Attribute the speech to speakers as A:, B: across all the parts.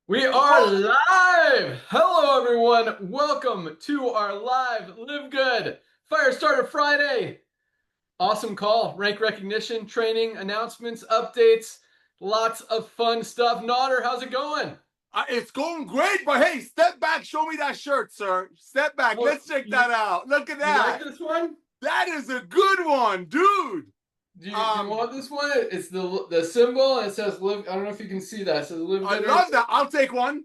A: We are live. Hello, everyone. Welcome to our live Live Good Firestarter Friday. Awesome call. Rank recognition, training, announcements, updates, lots of fun stuff. Nodder, how's it going?
B: It's going great, but hey, step back. Show me that shirt, sir. Step back.
A: Oh,
B: Let's check that out. Look at
A: you like
B: that.
A: this one?
B: That is a good one, dude.
A: Do you want this one? It's the symbol and it says live. I don't know if you can see that. It says live
B: I
A: good right
B: love
A: there.
B: that. I'll take one.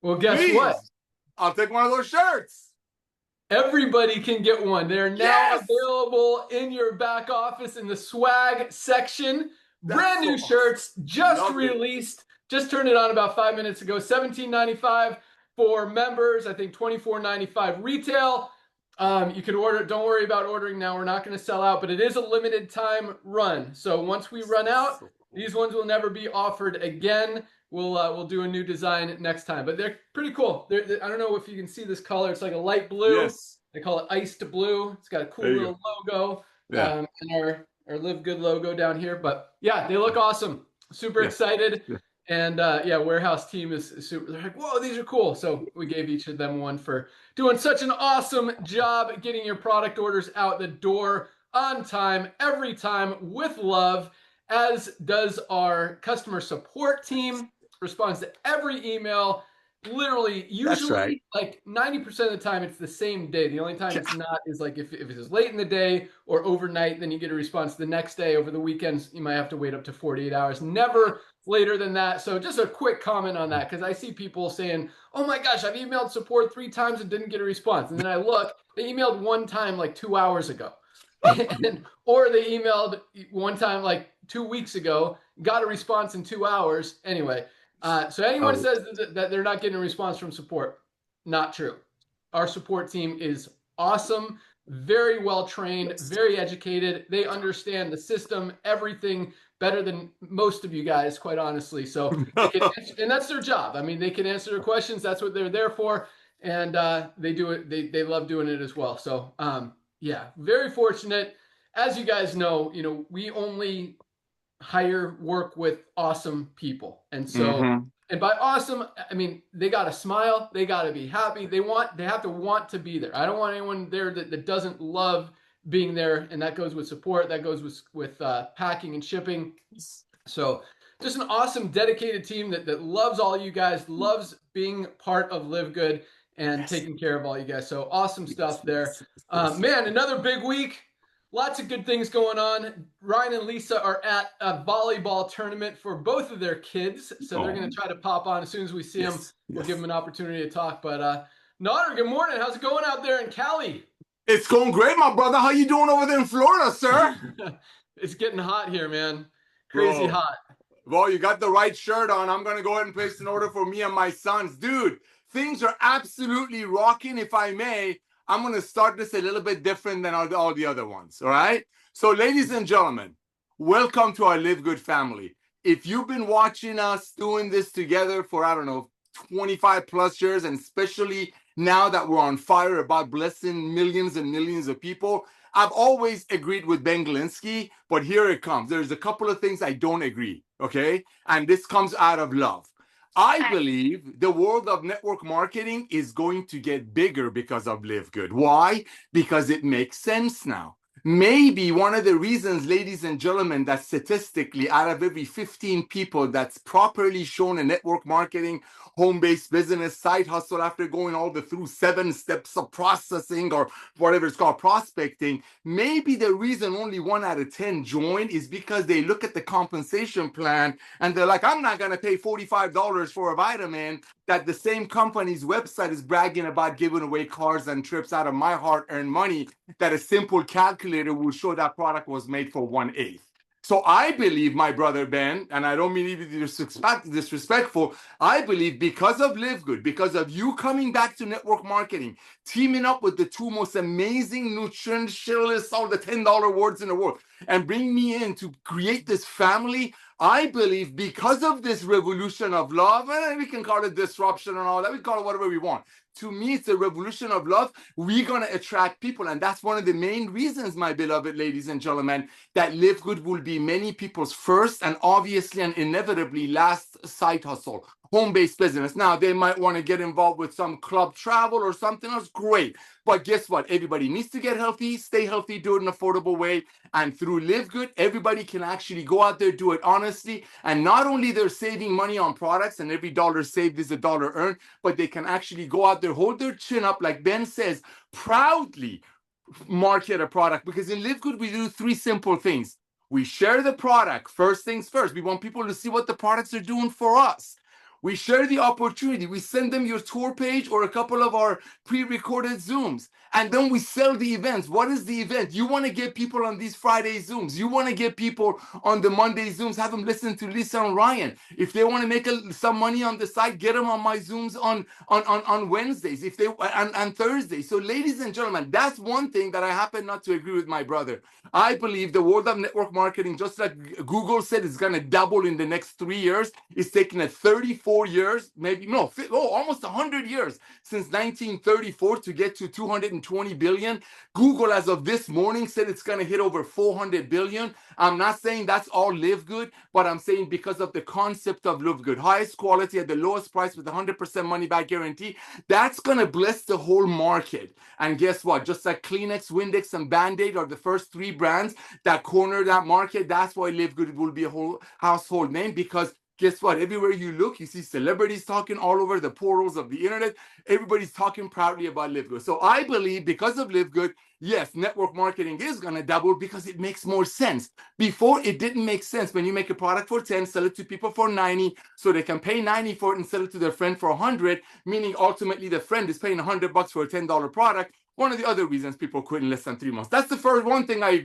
A: Well, guess what?
B: Please. I'll take one of those shirts.
A: Everybody can get one. They're now
B: Yes.
A: available in your back office in the swag section.
B: That's
A: Brand
B: so
A: new
B: awesome.
A: shirts, just
B: Love it.
A: released. Just turned it on about 5 minutes ago. $17.95 for members. I think $24.95 retail. You can order. Don't worry about ordering now. We're not going to sell out, but it is a limited time run. So once we run out, these ones will never be offered again. We'll do a new design next time, but they're pretty cool. I don't know if you can see this color. It's like a light blue.
B: Yes.
A: They call it iced blue. It's got a cool
B: There you
A: little logo,
B: go. Yeah.
A: and our Live Good logo down here. But yeah, they look awesome. Super
B: Yeah.
A: excited.
B: Yeah.
A: And yeah, warehouse team is super. They're like, whoa, these are cool. So we gave each of them one for doing such an awesome job getting your product orders out the door on time, every time with love, as does our customer support team. Responds to every email. Literally,
B: That's right.
A: usually like 90% of the time, it's the same day. The only time it's not is like if it's late in the day or overnight, then you get a response the next day. Over the weekends, you might have to wait up to 48 hours. Never later than that. So just a quick comment on that, because I see people saying, oh my gosh, I've emailed support 3 times and didn't get a response. And then I look, they emailed one time like 2 hours ago. Or they emailed one time like 2 weeks ago, got a response in 2 hours. Anyway, so anyone
B: Oh,
A: says that they're not getting a response from support, not true. Our support team is awesome, very well trained, very educated. They understand the system, everything better than most of you guys, quite honestly. So they can, and that's their job. I mean, they can answer their questions. That's what they're there for, and they do it. They love doing it as well. So yeah, very fortunate. As you guys know, we only work with awesome people. And so, and by awesome, I mean, they got to smile, they got to be happy. They have to want to be there. I don't want anyone there that doesn't love being there. And that goes with support, that goes with packing and shipping. So just an awesome, dedicated team that loves all you guys, loves being part of Live Good and taking care of all you guys. So awesome stuff there. Man, another big week. Lots of good things going on. Ryan and Lisa are at a volleyball tournament for both of their kids. So they're going to try to pop on as soon as we see them. We'll give them an opportunity to talk. But Nodder, good morning. How's it going out there in Cali?
B: It's going great, my brother. How you doing over there in Florida, sir?
A: It's getting hot here, man. Crazy
B: Bro.
A: hot.
B: Well, you got the right shirt on. I'm going to go ahead and place an order for me and my sons. Dude, things are absolutely rocking. If I may, I'm going to start this a little bit different than all the other ones. All right. So, ladies and gentlemen, welcome to our Live Good family. If you've been watching us doing this together for, I don't know, 25 plus years, and especially now that we're on fire about blessing millions and millions of people, I've always agreed with Ben Glinsky, but here it comes. There's a couple of things I don't agree, okay? And this comes out of love. I believe the world of network marketing is going to get bigger because of Live Good. Why? Because it makes sense now. Maybe one of the reasons, ladies and gentlemen, that statistically out of every 15 people that's properly shown in network marketing, home-based business, side hustle, after going all the through 7 steps of processing or whatever it's called, prospecting, maybe the reason only 1 out of 10 join is because they look at the compensation plan and they're like, I'm not going to pay $45 for a vitamin that the same company's website is bragging about giving away cars and trips out of my hard-earned money, that a simple calculator will show that product was made for 1/8. So I believe, my brother Ben, and I don't mean to be disrespectful, I believe because of Live Good, because of you coming back to network marketing, teaming up with the 2 most amazing nutritionists, all the $10 words in the world, and bring me in to create this family, I believe because of this revolution of love, and we can call it disruption and all that, we call it whatever we want. To me, it's a revolution of love. We're going to attract people. And that's one of the main reasons, my beloved ladies and gentlemen, that Live Good will be many people's first and obviously and inevitably last side hustle. home-based business. Now, they might want to get involved with some club travel or something else. Great. But guess what? Everybody needs to get healthy, stay healthy, do it in an affordable way. And through LiveGood, everybody can actually go out there, do it honestly. And not only they're saving money on products, and every dollar saved is a dollar earned, but they can actually go out there, hold their chin up, like Ben says, proudly market a product. Because in LiveGood, we do three simple things. We share the product. First things first. We want people to see what the products are doing for us. We share the opportunity. We send them your tour page or a couple of our pre-recorded Zooms. And then we sell the events. What is the event? You want to get people on these Friday Zooms. You want to get people on the Monday Zooms. Have them listen to Lisa and Ryan. If they want to make some money on the side, get them on my Zooms on Wednesdays if they and Thursdays. So ladies and gentlemen, that's one thing that I happen not to agree with my brother. I believe the world of network marketing, just like Google said, is going to double in the next 3 years. It's taken 34 years, maybe no, almost 100 years since 1934 to get to 220 billion. Google, as of this morning, said it's going to hit over 400 billion. I'm not saying that's all LiveGood, but I'm saying because of the concept of LiveGood, highest quality at the lowest price with 100% money back guarantee, that's going to bless the whole market. And guess what? Just like Kleenex, Windex, and Band-Aid are the first three brands that corner that market, that's why LiveGood will be a whole household name, because guess what? Everywhere you look, you see celebrities talking all over the portals of the internet. Everybody's talking proudly about LiveGood. So I believe because of LiveGood, yes, network marketing is going to double because it makes more sense. Before, it didn't make sense. When you make a product for 10, sell it to people for 90, so they can pay 90 for it and sell it to their friend for 100, meaning ultimately the friend is paying $100 for a $10 product. One of the other reasons people quit in less than 3 months. That's the first one thing I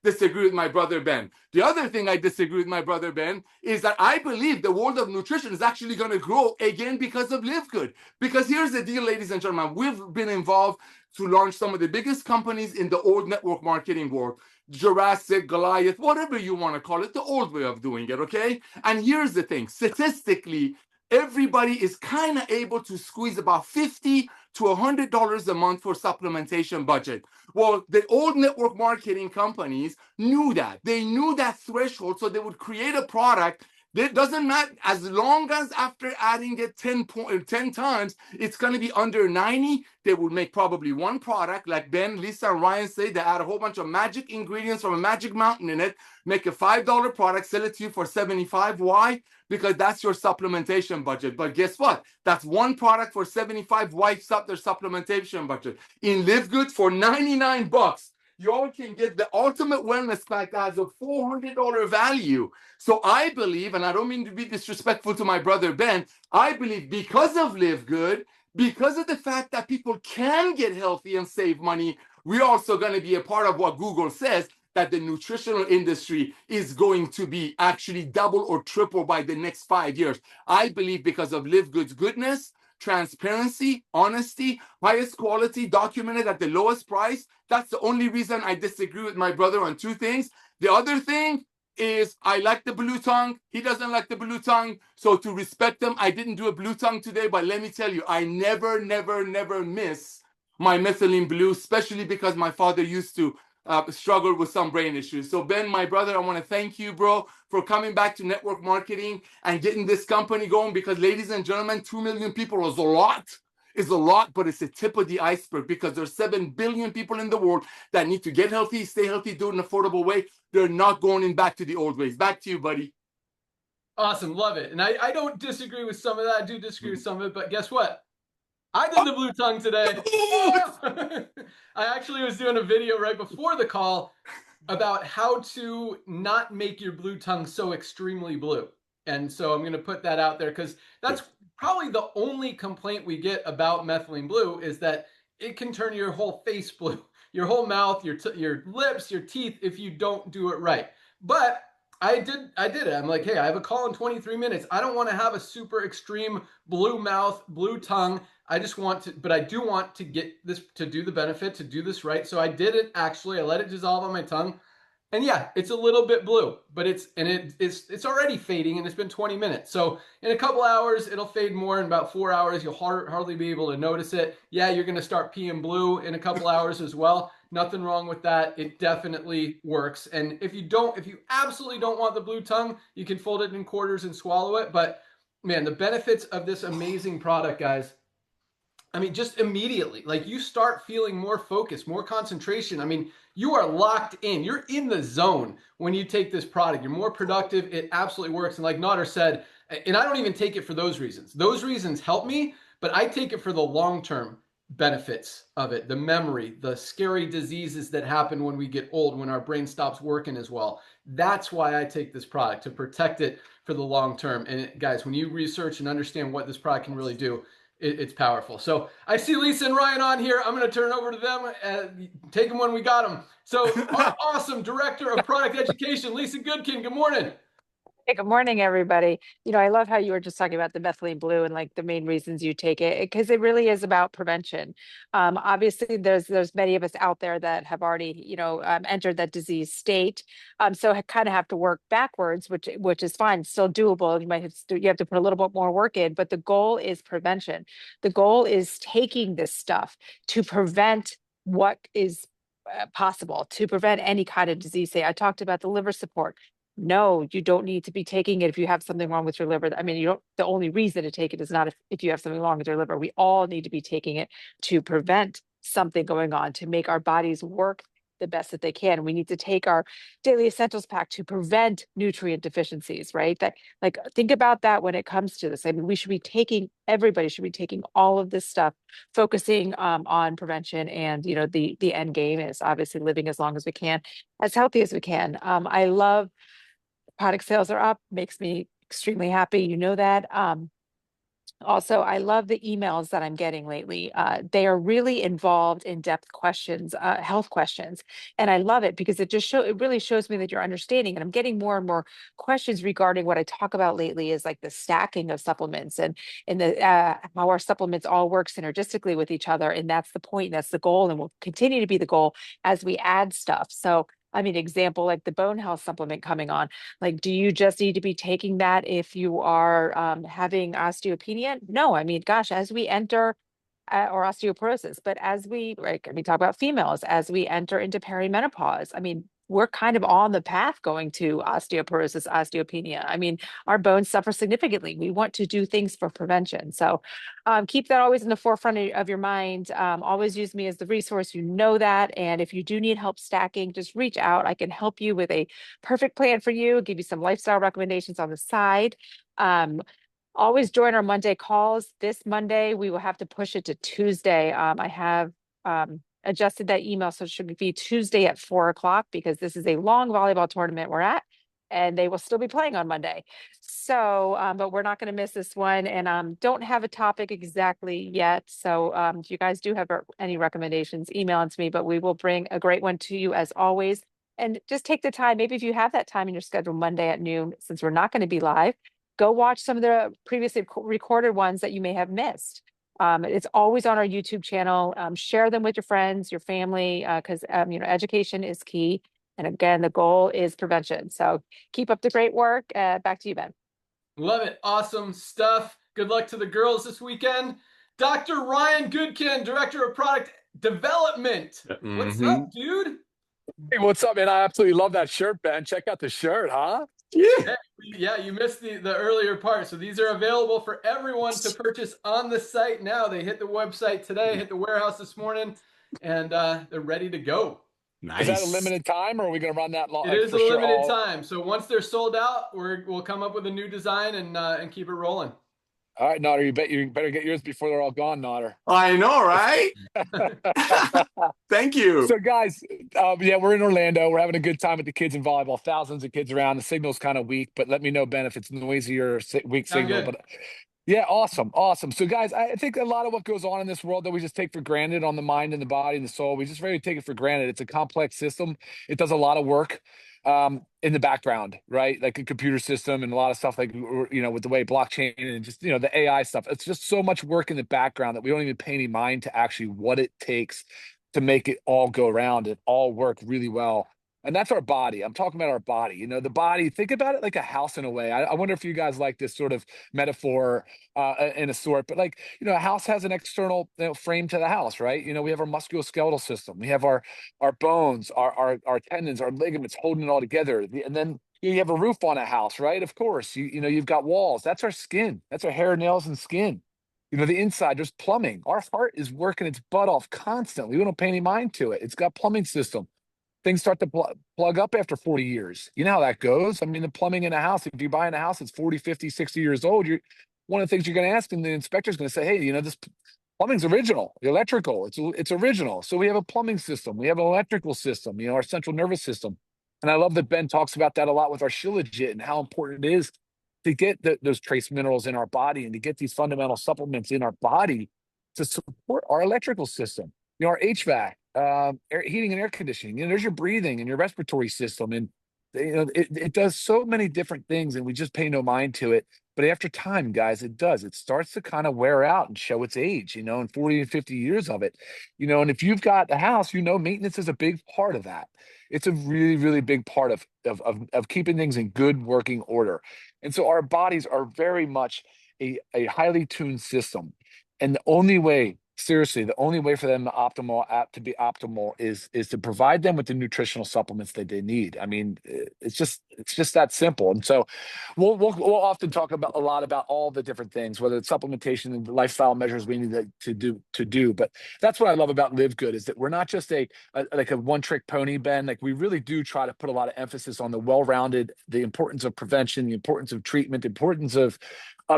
B: disagree with my brother Ben. The other thing I disagree with my brother Ben is that I believe the world of nutrition is actually going to grow again because of LiveGood. Because here's the deal, ladies and gentlemen. We've been involved to launch some of the biggest companies in the old network marketing world. Jurassic, Goliath, whatever you want to call it, the old way of doing it, okay? And here's the thing. Statistically, everybody is kind of able to squeeze about $50 to $100 a month for supplementation budget. Well, the old network marketing companies knew that. They knew that threshold, so they would create a product that doesn't matter, as long as after adding it 10 times, it's going to be under 90. They would make probably one product, like Ben, Lisa, and Ryan say. They add a whole bunch of magic ingredients from a magic mountain in it, make a $5 product, sell it to you for $75. Why? Because that's your supplementation budget. But guess what? That's one product for $75 wipes up their supplementation budget. In LiveGood, for $99, y'all can get the ultimate wellness pack that has a $400 value. So I believe, and I don't mean to be disrespectful to my brother Ben, I believe because of LiveGood, because of the fact that people can get healthy and save money, we're also going to be a part of what Google says, that the nutritional industry is going to be actually double or triple by the next 5 years. I believe because of LiveGood's goodness, transparency, honesty, highest quality, documented at the lowest price. That's the only reason I disagree with my brother on two things. The other thing is I like the blue tongue. He doesn't like the blue tongue. So to respect him, I didn't do a blue tongue today, but let me tell you, I never miss my methylene blue, especially because my father used to struggle with some brain issues. So Ben, my brother, I want to thank you, bro, for coming back to network marketing and getting this company going, because ladies and gentlemen, 2 million people is a lot, but it's the tip of the iceberg, because there's 7 billion people in the world that need to get healthy, stay healthy, do it in an affordable way. They're not going back to the old ways. Back to you, buddy.
A: Awesome. Love it. And I don't disagree with some of that. I do disagree with some of it, but guess what? I did the blue tongue today. I actually was doing a video right before the call about how to not make your blue tongue so extremely blue. And so I'm going to put that out there, because that's probably the only complaint we get about methylene blue, is that it can turn your whole face blue, your whole mouth, your lips, your teeth, if you don't do it right. But I did it. I'm like, hey, I have a call in 23 minutes. I don't want to have a super extreme blue mouth, blue tongue. I just want to, but I do want to get this, to do the benefit, to do this right. So I did it, actually. I let it dissolve on my tongue. And yeah, it's a little bit blue, but it's already fading, and it's been 20 minutes. So in a couple hours, it'll fade more. In about 4 hours, you'll hardly be able to notice it. Yeah, you're going to start peeing blue in a couple hours as well. Nothing wrong with that. It definitely works. And if you absolutely don't want the blue tongue, you can fold it in quarters and swallow it. But Man, the benefits of this amazing product, guys. I mean, just immediately, like you start feeling more focus, more concentration. I mean, you are locked in. You're in the zone when you take this product. You're more productive. It absolutely works. And like Nader said, and I don't even take it for those reasons. Those reasons help me, but I take it for the long-term benefits of it, the memory, the scary diseases that happen when we get old, when our brain stops working as well. That's why I take this product, to protect it for the long term. And guys, when you research and understand what this product can really do, it's powerful. So I see Lisa and Ryan on here. I'm going to turn over to them. Take them when we got them. So our awesome director of product education, Lisa Goodkin. Good morning.
C: Hey, good morning, everybody. I love how you were just talking about the methylene blue and like the main reasons you take it, because it really is about prevention. Obviously, there's many of us out there that have already, entered that disease state. So I kind of have to work backwards, which is fine, still doable. You have to put a little bit more work in, but the goal is prevention. The goal is taking this stuff to prevent what is possible, to prevent any kind of disease. Say, I talked about the liver support. No, you don't need to be taking it if you have something wrong with your liver. I mean, you don't, the only reason to take it is not if you have something wrong with your liver. We all need to be taking it to prevent something going on, to make our bodies work the best that they can. We need to take our daily essentials pack to prevent nutrient deficiencies, right? That, like, think about that when it comes to this. I mean, everybody should be taking all of this stuff, focusing on prevention. And, the end game is obviously living as long as we can, as healthy as we can. I love product sales are up, makes me extremely happy. You know that. Also, I love the emails that I'm getting lately. They are really involved, in-depth questions, health questions, and I love it because it really shows me that you're understanding. And I'm getting more and more questions regarding what I talk about lately, is like the stacking of supplements and the how our supplements all work synergistically with each other. And that's the point, that's the goal, and will continue to be the goal as we add stuff. So, I mean, example, like the bone health supplement coming on. Like, do you just need to be taking that if you are having osteopenia? No, I mean, gosh, as we enter or osteoporosis, but like, I mean, talk about females, as we enter into perimenopause, I mean, we're kind of on the path going to osteoporosis, osteopenia. I mean, our bones suffer significantly. We want to do things for prevention. So keep that always in the forefront of your mind. Always use me as the resource. You know that. And if you do need help stacking, just reach out. I can help you with a perfect plan for you, give you some lifestyle recommendations on the side. Always join our Monday calls. This Monday, we will have to push it to Tuesday. I have adjusted that email, so it should be Tuesday at 4 o'clock, because this is a long volleyball tournament we're at, and they will still be playing on Monday. So, but we're not going to miss this one, and don't have a topic exactly yet. So if you guys do have any recommendations, email it to me, but we will bring a great one to you as always. And just take the time, maybe if you have that time in your schedule Monday at noon, since we're not going to be live, go watch some of the previously recorded ones that you may have missed. It's always on our YouTube channel. Share them with your friends, your family, because education is key. And again, the goal is prevention. So keep up the great work. Back to you, Ben.
A: Love it. Awesome stuff. Good luck to the girls this weekend. Dr. Ryan Goodkin, Director of Product Development. What's up, dude?
D: Hey, what's up, man? I absolutely love that shirt, Ben. Check out the shirt, huh?
A: Yeah, you missed the earlier part. So these are available for everyone to purchase on the site now. They hit the website today, hit the warehouse this morning, and they're ready to go.
D: Nice. Is that a limited time, or are we going to run that long?
A: It is a limited time. So once they're sold out, we'll come up with a new design and keep it rolling.
D: All right, Nader, you better get yours before they're all gone, Nader.
B: I know, right? Thank you.
D: So, guys, yeah, we're in Orlando. We're having a good time with the kids in volleyball. Thousands of kids around. The signal's kind of weak, but let me know, Ben, if it's noisy or weak signal. But yeah, awesome. So, guys, I think a lot of what goes on in this world that we just take for granted, on the mind and the body and the soul, we just really take it for granted. It's a complex system. It does a lot of work in the background, right? Like a computer system and a lot of stuff, like, with the way blockchain and just, the AI stuff. It's just so much work in the background that we don't even pay any mind to actually what it takes to make it all go around and all work really well. And that's our body. I'm talking about our body. The body, think about it like a house in a way. I wonder if you guys like this sort of metaphor in a sort, but like, a house has an external frame to the house, right? We have our musculoskeletal system. We have our bones, our tendons, our ligaments holding it all together. And then You have a roof on a house, right? Of course, you know, you've got walls. That's our skin. That's our hair, nails, and skin. You know, the inside, there's plumbing. Our heart is working its butt off constantly. We don't pay any mind to it. It's got plumbing system. Things start to plug up after 40 years. You know how that goes. I mean, the plumbing in a house, if you're buying a house that's 40, 50, 60 years old, one of the things you're going to ask, and the inspector's going to say, hey, you know, this plumbing's original, the electrical, it's original. So we have a plumbing system, we have an electrical system, you know, our central nervous system. And I love that Ben talks about that a lot with our Shilajit and how important it is to get those trace minerals in our body and to get these fundamental supplements in our body to support our electrical system, you know, our HVAC, heating and air conditioning. You know, there's your breathing and your respiratory system, and you know it does so many different things, and we just pay no mind to it. But after time, guys, it does. It starts to kind of wear out and show its age, you know, in 40 and 50 years of it, you know. And if you've got a house, you know, maintenance is a big part of that. It's a really, really big part of keeping things in good working order. And so our bodies are very much a highly tuned system. And the only way, seriously, the only way for them to be optimal is to provide them with the nutritional supplements that they need. I mean, it's just that simple. And so we'll often talk about a lot about all the different things, whether it's supplementation and the lifestyle measures we need to do. But that's what I love about LiveGood, is that we're not just like a one-trick pony, Ben. Like, we really do try to put a lot of emphasis on the well-rounded, the importance of prevention, the importance of treatment, the importance of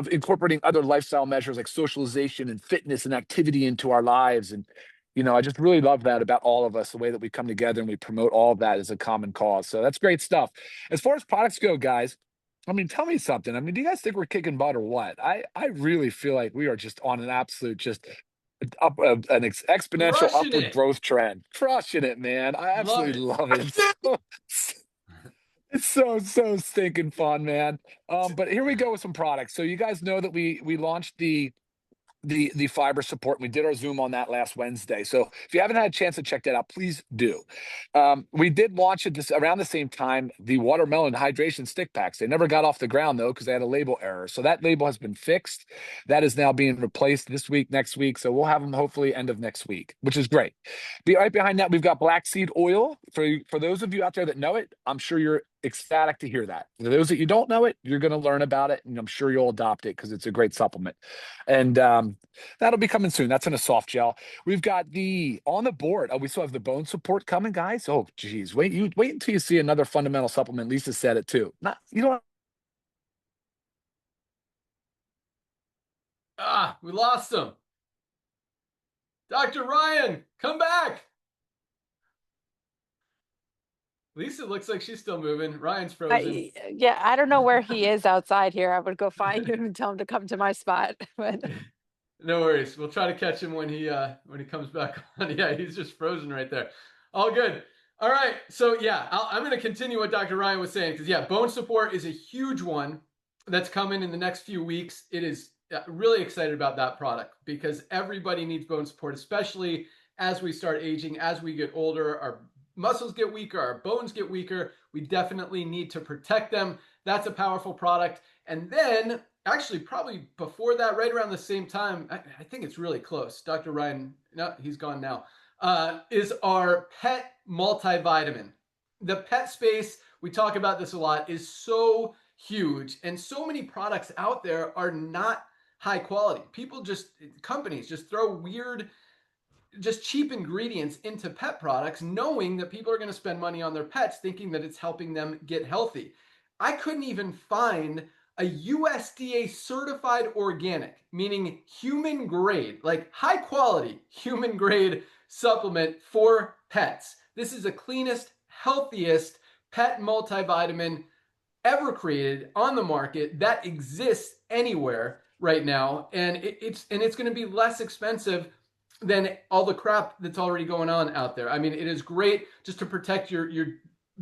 D: incorporating other lifestyle measures like socialization and fitness and activity into our lives. And, you know, I just really love that about all of us, the way that we come together and we promote all of that as a common cause. So that's great stuff. As far as products go, guys, I mean, tell me something. I mean, do you guys think we're kicking butt or what? I really feel like we are just on an absolute exponential upward growth trend. Crushing it, man. I absolutely love it. It's so stinking fun, man. But here we go with some products. So you guys know that we launched the fiber support. We did our Zoom on that last Wednesday. So if you haven't had a chance to check that out, please do. We did launch it around the same time, the watermelon hydration stick packs. They never got off the ground though, because they had a label error. So that label has been fixed. That is now being replaced this week, next week. So we'll have them hopefully end of next week, which is great. Right behind that, we've got black seed oil. For those of you out there that know it, I'm sure you're ecstatic to hear that. For those that you don't know it, you're going to learn about it, and I'm sure you'll adopt it because it's a great supplement. And that'll be coming soon. That's in a soft gel. We've got on the board. Oh, we still have the bone support coming, guys. Oh, geez, wait until you see another fundamental supplement. Lisa said it too. You know what?
A: We lost him. Dr. Ryan, come back. Lisa looks like she's still moving. Ryan's frozen.
C: Yeah, I don't know where he is outside here. I would go find him and tell him to come to my spot. But
A: no worries. We'll try to catch him when he comes back on. Yeah, he's just frozen right there. All good. All right. So yeah, I'm going to continue what Dr. Ryan was saying, because yeah, bone support is a huge one that's coming in the next few weeks. It is really excited about that product, because everybody needs bone support, especially as we start aging, as we get older. Our muscles get weaker, our bones get weaker. We definitely need to protect them. That's a powerful product. And then actually probably before that, right around the same time, I think it's really close. Dr. Ryan, no, he's gone now, is our pet multivitamin. The pet space, we talk about this a lot, is so huge, and so many products out there are not high quality. Companies just throw weird, just cheap ingredients into pet products, knowing that people are going to spend money on their pets, thinking that it's helping them get healthy. I couldn't even find a USDA certified organic, meaning human grade, like high quality human grade supplement for pets. This is the cleanest, healthiest pet multivitamin ever created on the market that exists anywhere right now. And it's going to be less expensive than all the crap that's already going on out there. I mean, it is great just to protect your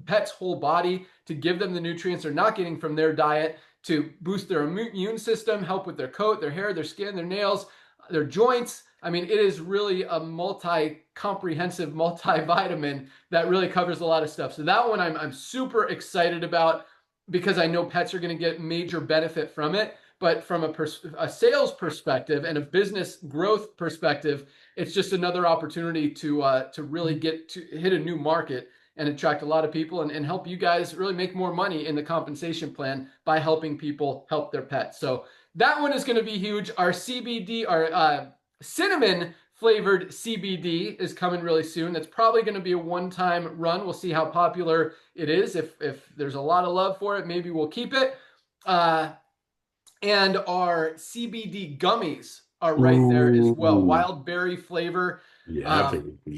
A: pet's whole body, to give them the nutrients they're not getting from their diet, to boost their immune system, help with their coat, their hair, their skin, their nails, their joints. I mean, it is really a comprehensive multivitamin that really covers a lot of stuff. So that one I'm super excited about, because I know pets are going to get major benefit from it. But from a sales perspective and a business growth perspective, it's just another opportunity to really hit a new market and attract a lot of people and help you guys really make more money in the compensation plan by helping people help their pets. So that one is going to be huge. Our CBD, our cinnamon flavored CBD is coming really soon. That's probably going to be a one-time run. We'll see how popular it is. If there's a lot of love for it, maybe we'll keep it. And our CBD gummies are right there as well. Wild berry flavor.
B: Yeah,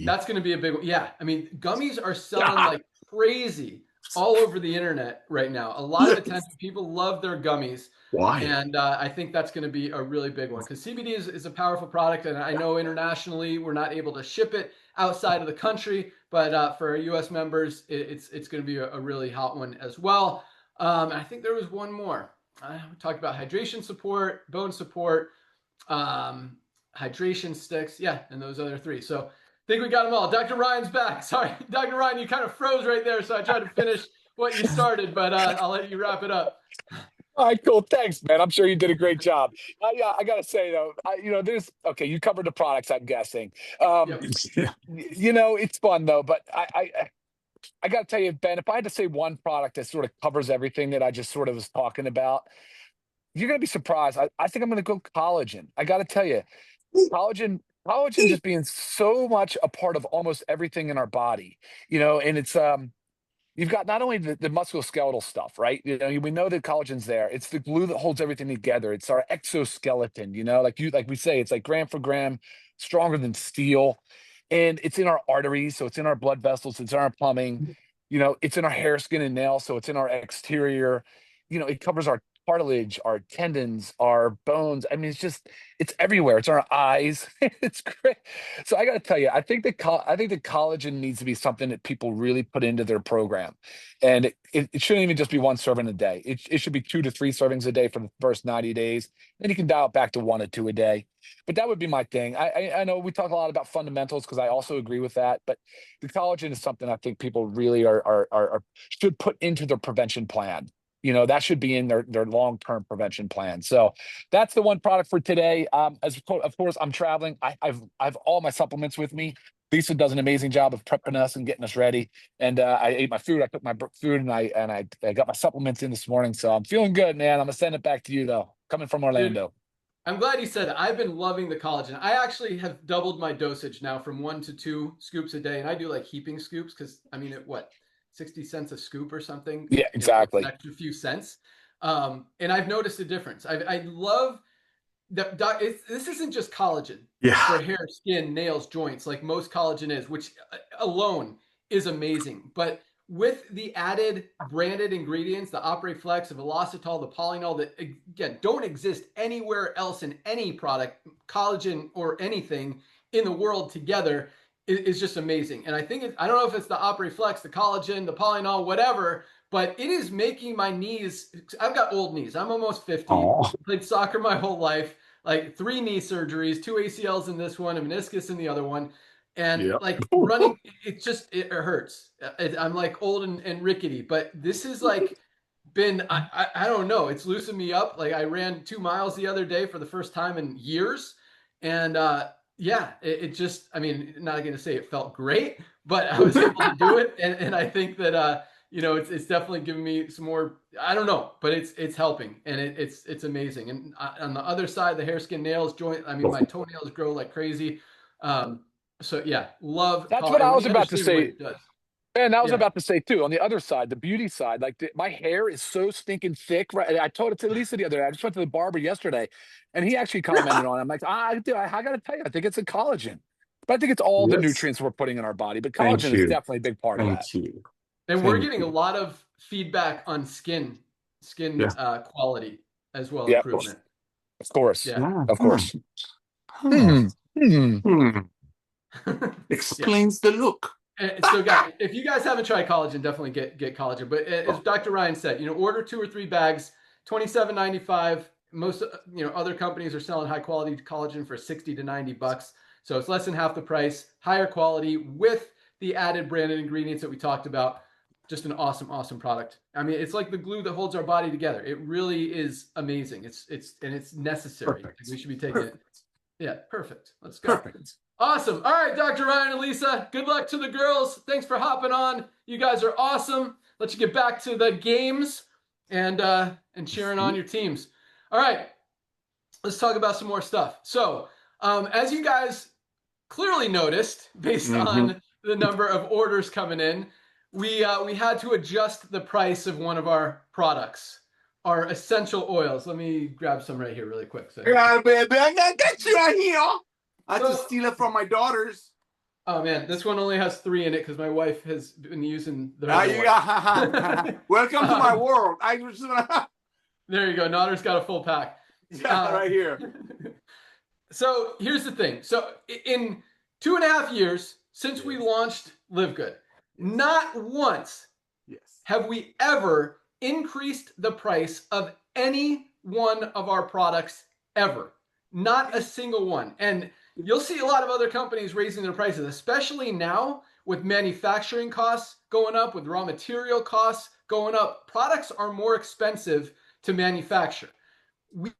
A: that's going to be a big one. Yeah, I mean, gummies are selling like crazy all over the internet right now. A lot of attention. People love their gummies.
B: Why?
A: And I think that's going to be a really big one because CBD is a powerful product. And I know internationally we're not able to ship it outside of the country, but for our US members, it's going to be a really hot one as well. I think there was one more. We talked about hydration support, bone support, hydration sticks. Yeah, and those other three. So I think we got them all. Dr. Ryan's back. Sorry, Dr. Ryan, you kind of froze right there. So I tried to finish what you started, but I'll let you wrap it up.
D: All right, cool. Thanks, man. I'm sure you did a great job. Yeah, I got to say, though, okay, you covered the products, I'm guessing. It's fun, though, but I got to tell you, Ben, if I had to say one product that sort of covers everything that I just sort of was talking about, you're going to be surprised. I think I'm going to go collagen. I got to tell you, collagen just being so much a part of almost everything in our body, and it's, you've got not only the musculoskeletal stuff, right? We know that collagen's there. It's the glue that holds everything together. It's our exoskeleton, like we say, it's like gram for gram, stronger than steel. And it's in our arteries, so it's in our blood vessels, it's in our plumbing, it's in our hair, skin, and nails, so it's in our exterior. It covers our cartilage, our tendons, our bones. I mean, it's everywhere. It's our eyes. It's great. So I got to tell you, I think that collagen needs to be something that people really put into their program, and it shouldn't even just be one serving a day. It should be 2 to 3 servings a day for the first 90 days. Then you can dial it back to 1 or 2 a day. But that would be my thing. I know we talk a lot about fundamentals because I also agree with that. But the collagen is something I think people really should put into their prevention plan. That should be in their long-term prevention plan. So that's the one product for today. Of course, I'm traveling. I've all my supplements with me. Lisa does an amazing job of prepping us and getting us ready. And I ate my food. I took my food and I got my supplements in this morning. So I'm feeling good, man. I'm gonna send it back to you though. Coming from Orlando.
A: Dude, I'm glad you said that. I've been loving the collagen. I actually have doubled my dosage now from 1 to 2 scoops a day, and I do like heaping scoops because 60 cents a scoop or something.
D: Yeah, exactly.
A: An extra few cents. And I've noticed a difference. I love that. This isn't just collagen for hair, skin, nails, joints, like most collagen is, which alone is amazing. But with the added branded ingredients, the OperaFlex, the Velocitol, the Polynol, that again don't exist anywhere else in any product, collagen or anything in the world together, is just amazing. And I think I don't know if it's the OperaFlex, the collagen, the Polynol, whatever, but it is making my knees. I've got old knees. I'm almost 50. Played soccer my whole life, like 3 knee surgeries, 2 ACLs in this one, a meniscus in the other one. And like running, it hurts. I'm like old and rickety, but this is like been, I don't know. It's loosened me up. Like I ran 2 miles the other day for the first time in years. And it just, I mean, not going to say it felt great, but I was able to do it. And I think that, it's definitely giving me some more, I don't know, but it's helping and it's amazing. And on the other side, the hair, skin, nails, joint, I mean, my toenails grow like crazy. So yeah, love.
D: That's what I was about to say. And I was about to say too, on the other side, the beauty side, like my hair is so stinking thick. Right? I told it to Lisa the other day. I just went to the barber yesterday and he actually commented on it. I'm like, I got to tell you, I think it's a collagen. But I think it's all the nutrients we're putting in our body. But collagen is definitely a big part of that.
A: And we're getting a lot of feedback on skin quality as well. Improvement.
D: Of course.
A: Yeah.
D: Of course.
B: Explains the look.
A: So guys, if you guys haven't tried collagen, definitely get collagen. But as Dr. Ryan said, order 2 or 3 bags, $27.95. Most other companies are selling high quality collagen for $60 to $90. So it's less than half the price, higher quality with the added branded ingredients that we talked about. Just an awesome product. I mean, it's like the glue that holds our body together. It really is amazing. It's necessary. We should be taking it. Yeah, perfect. Let's go.
B: Perfect.
A: Awesome. All right, Dr. Ryan and Lisa, good luck to the girls. Thanks for hopping on. You guys are awesome. Let you get back to the games and cheering on your teams. All right, let's talk about some more stuff. So, as you guys clearly noticed, based on the number of orders coming in, we had to adjust the price of one of our products, our essential oils. Let me grab some right here really quick. So
B: yeah, baby, I got you right here. I had to steal it from my daughters.
A: Oh man, this one only has 3 in it because my wife has been using the.
B: Welcome to my world. I just
A: There you go. Nodder's got a full pack.
B: Yeah, right here.
A: So here's the thing. So in 2.5 years since we launched LiveGood, not once have we ever increased the price of any one of our products ever. Not a single one. And you'll see a lot of other companies raising their prices, especially now with manufacturing costs going up, with raw material costs going up. Products are more expensive to manufacture. We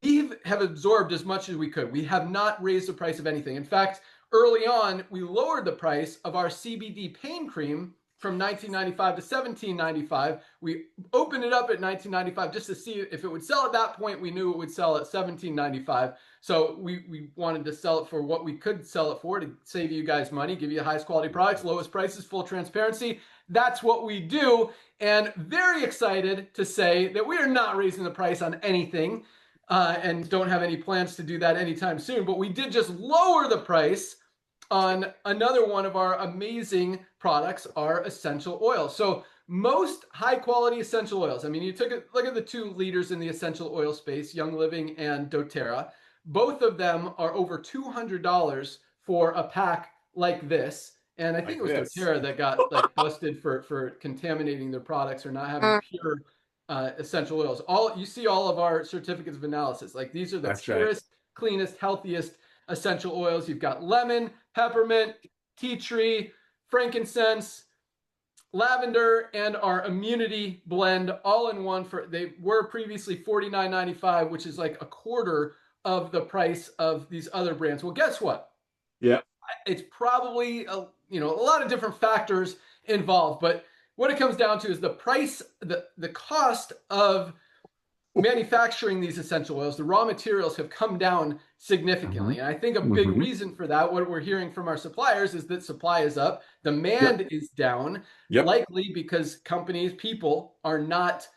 A: have absorbed as much as we could. We have not raised the price of anything. In fact, early on, we lowered the price of our CBD pain cream from $19.95 to $17.95. We opened it up at $19.95 just to see if it would sell at that point. We knew it would sell at $17.95. So we wanted to sell it for what we could sell it for to save you guys money, give you the highest quality products, lowest prices, full transparency. That's what we do. And very excited to say that we are not raising the price on anything and don't have any plans to do that anytime soon. But we did just lower the price on another one of our amazing products, our essential oils. So most high quality essential oils. I mean, you took a look at the 2 leaders in the essential oil space, Young Living and doTERRA. Both of them are over $200 for a pack like this. And I think it was doTERRA that got like busted for contaminating their products or not having pure essential oils. You see all of our certificates of analysis. Like these are the purest, cleanest, healthiest essential oils. You've got lemon, peppermint, tea tree, frankincense, lavender, and our immunity blend all in one. They were previously $49.95, which is like a quarter of the price of these other brands. Well, guess what?
B: Yeah,
A: it's probably a lot of different factors involved, but what it comes down to is the price, the cost of manufacturing these essential oils. The raw materials have come down significantly. And I think a big reason for that, what we're hearing from our suppliers, is that supply is up, demand is down, likely because people are not,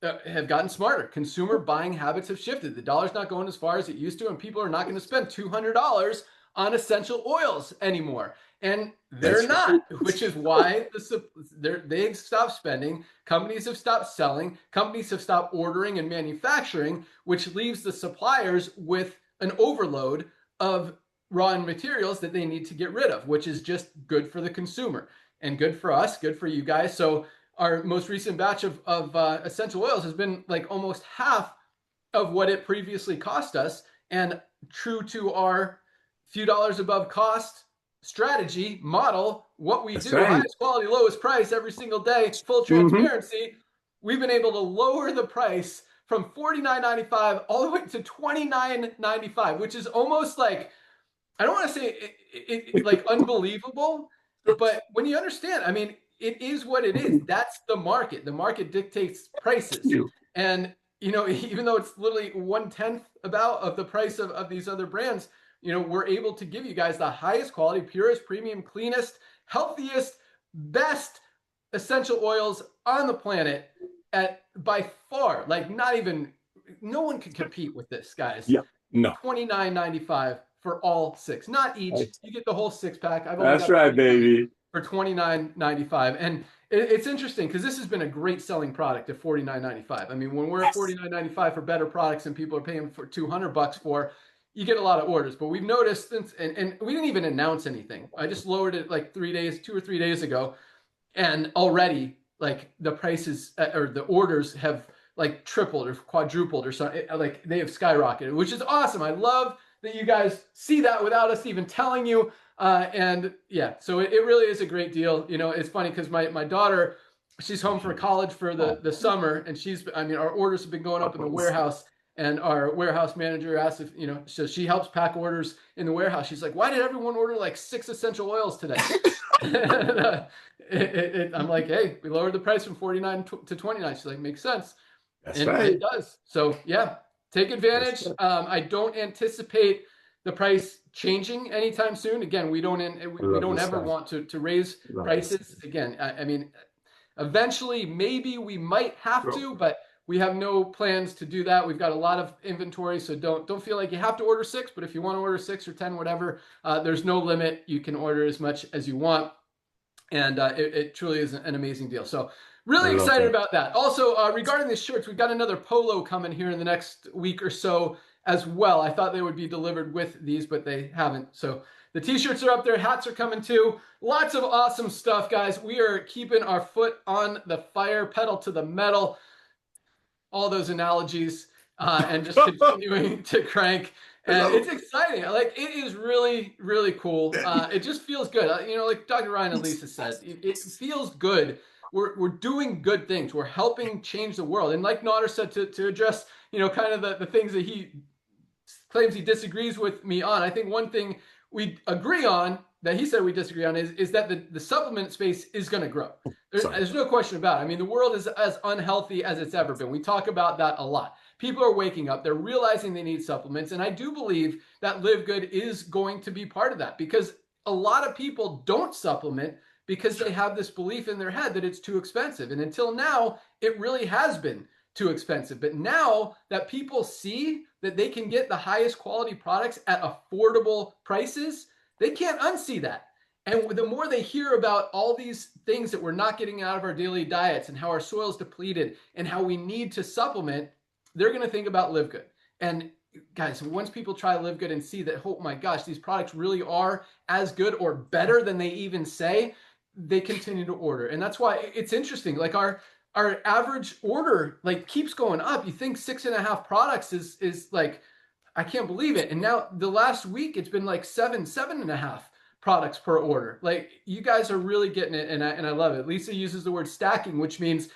A: have gotten smarter. Consumer buying habits have shifted. The dollar's not going as far as it used to, and people are not going to spend $200 on essential oils anymore. And they're not, which is why they've stopped spending. Companies have stopped selling. Companies have stopped ordering and manufacturing, which leaves the suppliers with an overload of raw materials that they need to get rid of, which is just good for the consumer and good for us, good for you guys. So our most recent batch of essential oils has been like almost half of what it previously cost us. And true to our few dollars above cost strategy model, what we do, highest quality, lowest price every single day, full transparency, we've been able to lower the price from $49.95 all the way to $29.95, which is almost like, I don't want to say it like unbelievable, but when you understand, I mean, it is what it is. That's the market. The market dictates prices. And, even though it's literally 1/10 of the price of these other brands, we're able to give you guys the highest quality, purest, premium, cleanest, healthiest, best essential oils on the planet at by far. Like no one can compete with this, guys.
B: Yeah, no.
A: $29.95 for all 6, not each. You get the whole 6-pack.
B: That's right, baby.
A: For $29.95. And it's interesting because this has been a great selling product at $49.95. I mean, when we're at $49.95 for better products and people are paying for $200 for, you get a lot of orders. But we've noticed since, and we didn't even announce anything. I just lowered it like 2 or 3 days ago, and already like the prices or the orders have like tripled or quadrupled or something. Like they have skyrocketed, which is awesome. I love that you guys see that without us even telling you. And yeah, so it really is a great deal. It's funny because my daughter, she's home for college for the summer, and our orders have been going up in the warehouse. And our warehouse manager asked if, so she helps pack orders in the warehouse. She's like, why did everyone order like 6 essential oils today? I'm like, hey, we lowered the price from 49 to 29. She's like, makes sense.
B: That's right.
A: It does. So yeah, take advantage. I don't anticipate the price changing anytime soon. Again, we don't ever want to raise prices. Again, I mean, eventually maybe we might have to, but we have no plans to do that. We've got a lot of inventory, so don't feel like you have to order 6, but if you want to order 6 or 10, whatever, there's no limit. You can order as much as you want. And it truly is an amazing deal. So really excited about that. Also, regarding the shirts, we've got another polo coming here in the next week or so as well. I thought they would be delivered with these, but they haven't. So the t-shirts are up there. Hats are coming too. Lots of awesome stuff, guys. We are keeping our foot on the fire, pedal to the metal. All those analogies, and just continuing to crank. And it's exciting. Like, it is really, really cool. It just feels good. Like Dr. Ryan and Lisa said, it feels good. We're doing good things. We're helping change the world. And like Nader said, to address, kind of the things that he claims he disagrees with me on, I think one thing we agree on that he said we disagree on is that the supplement space is going to grow. There's no question about it. I mean, the world is as unhealthy as it's ever been. We talk about that a lot. People are waking up. They're realizing they need supplements. And I do believe that LiveGood is going to be part of that, because a lot of people don't supplement because they have this belief in their head that it's too expensive. And until now, it really has been too expensive. But now that people see that they can get the highest quality products at affordable prices, they can't unsee that. And the more they hear about all these things that we're not getting out of our daily diets and how our soil's depleted and how we need to supplement, they're going to think about LiveGood. And guys, once people try LiveGood and see that, oh my gosh, these products really are as good or better than they even say, they continue to order. And that's why it's interesting. Like our average order like keeps going up. You think 6.5 products is like, I can't believe it. And now the last week it's been like 7.5 products per order. Like, you guys are really getting it, and I love it. Lisa uses the word stacking, which means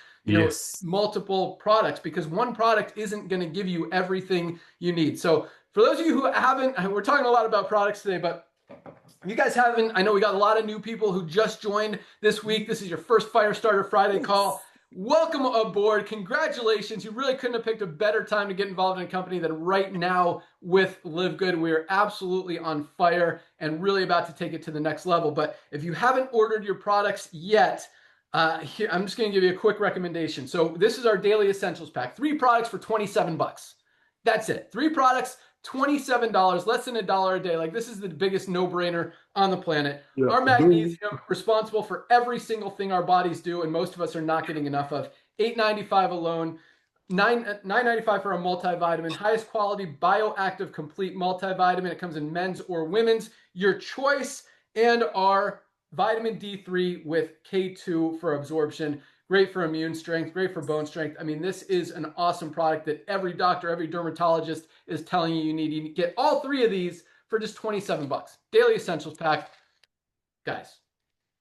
A: multiple products, because one product isn't going to give you everything you need. So for those of you who haven't, we're talking a lot about products today, but if you guys haven't, I know we got a lot of new people who just joined this week. This is your first Firestarter Friday call. Welcome aboard. Congratulations. You really couldn't have picked a better time to get involved in a company than right now with LiveGood. We are absolutely on fire and really about to take it to the next level. But if you haven't ordered your products yet, here, I'm just going to give you a quick recommendation. So this is our daily essentials pack. 3 products for 27 bucks. That's it. 3 products, $27, less than $1 a day. Like, this is the biggest no-brainer on the planet. Yeah. Our magnesium, responsible for every single thing our bodies do, and most of us are not getting enough of. $8.95 alone, $9.95 for a multivitamin, highest quality bioactive complete multivitamin. It comes in men's or women's, your choice, and our vitamin D3 with K2 for absorption. Great for immune strength, great for bone strength. I mean, this is an awesome product that every doctor, every dermatologist is telling you need. You get all 3 of these for just 27 bucks. Daily Essentials pack. Guys,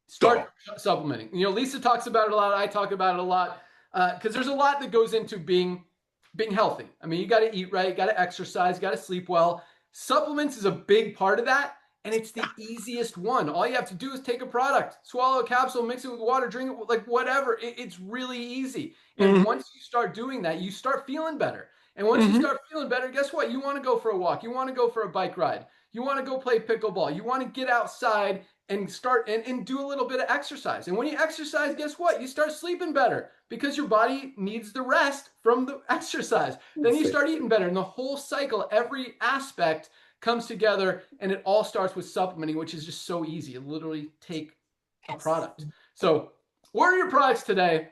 A: start supplementing. Lisa talks about it a lot. I talk about it a lot because there's a lot that goes into being healthy. I mean, you got to eat right, you got to exercise, you got to sleep well. Supplements is a big part of that. And it's the easiest one. All you have to do is take a product, swallow a capsule, mix it with water, drink it, like whatever. It's really easy. And once you start doing that, you start feeling better. And once you start feeling better, guess what? You want to go for a walk. You want to go for a bike ride. You want to go play pickleball. You want to get outside and start and do a little bit of exercise. And when you exercise, guess what? You start sleeping better because your body needs the rest from the exercise. Then you start eating better. And the whole cycle, every aspect comes together, and it all starts with supplementing, which is just so easy. You literally take a product. So order your products today.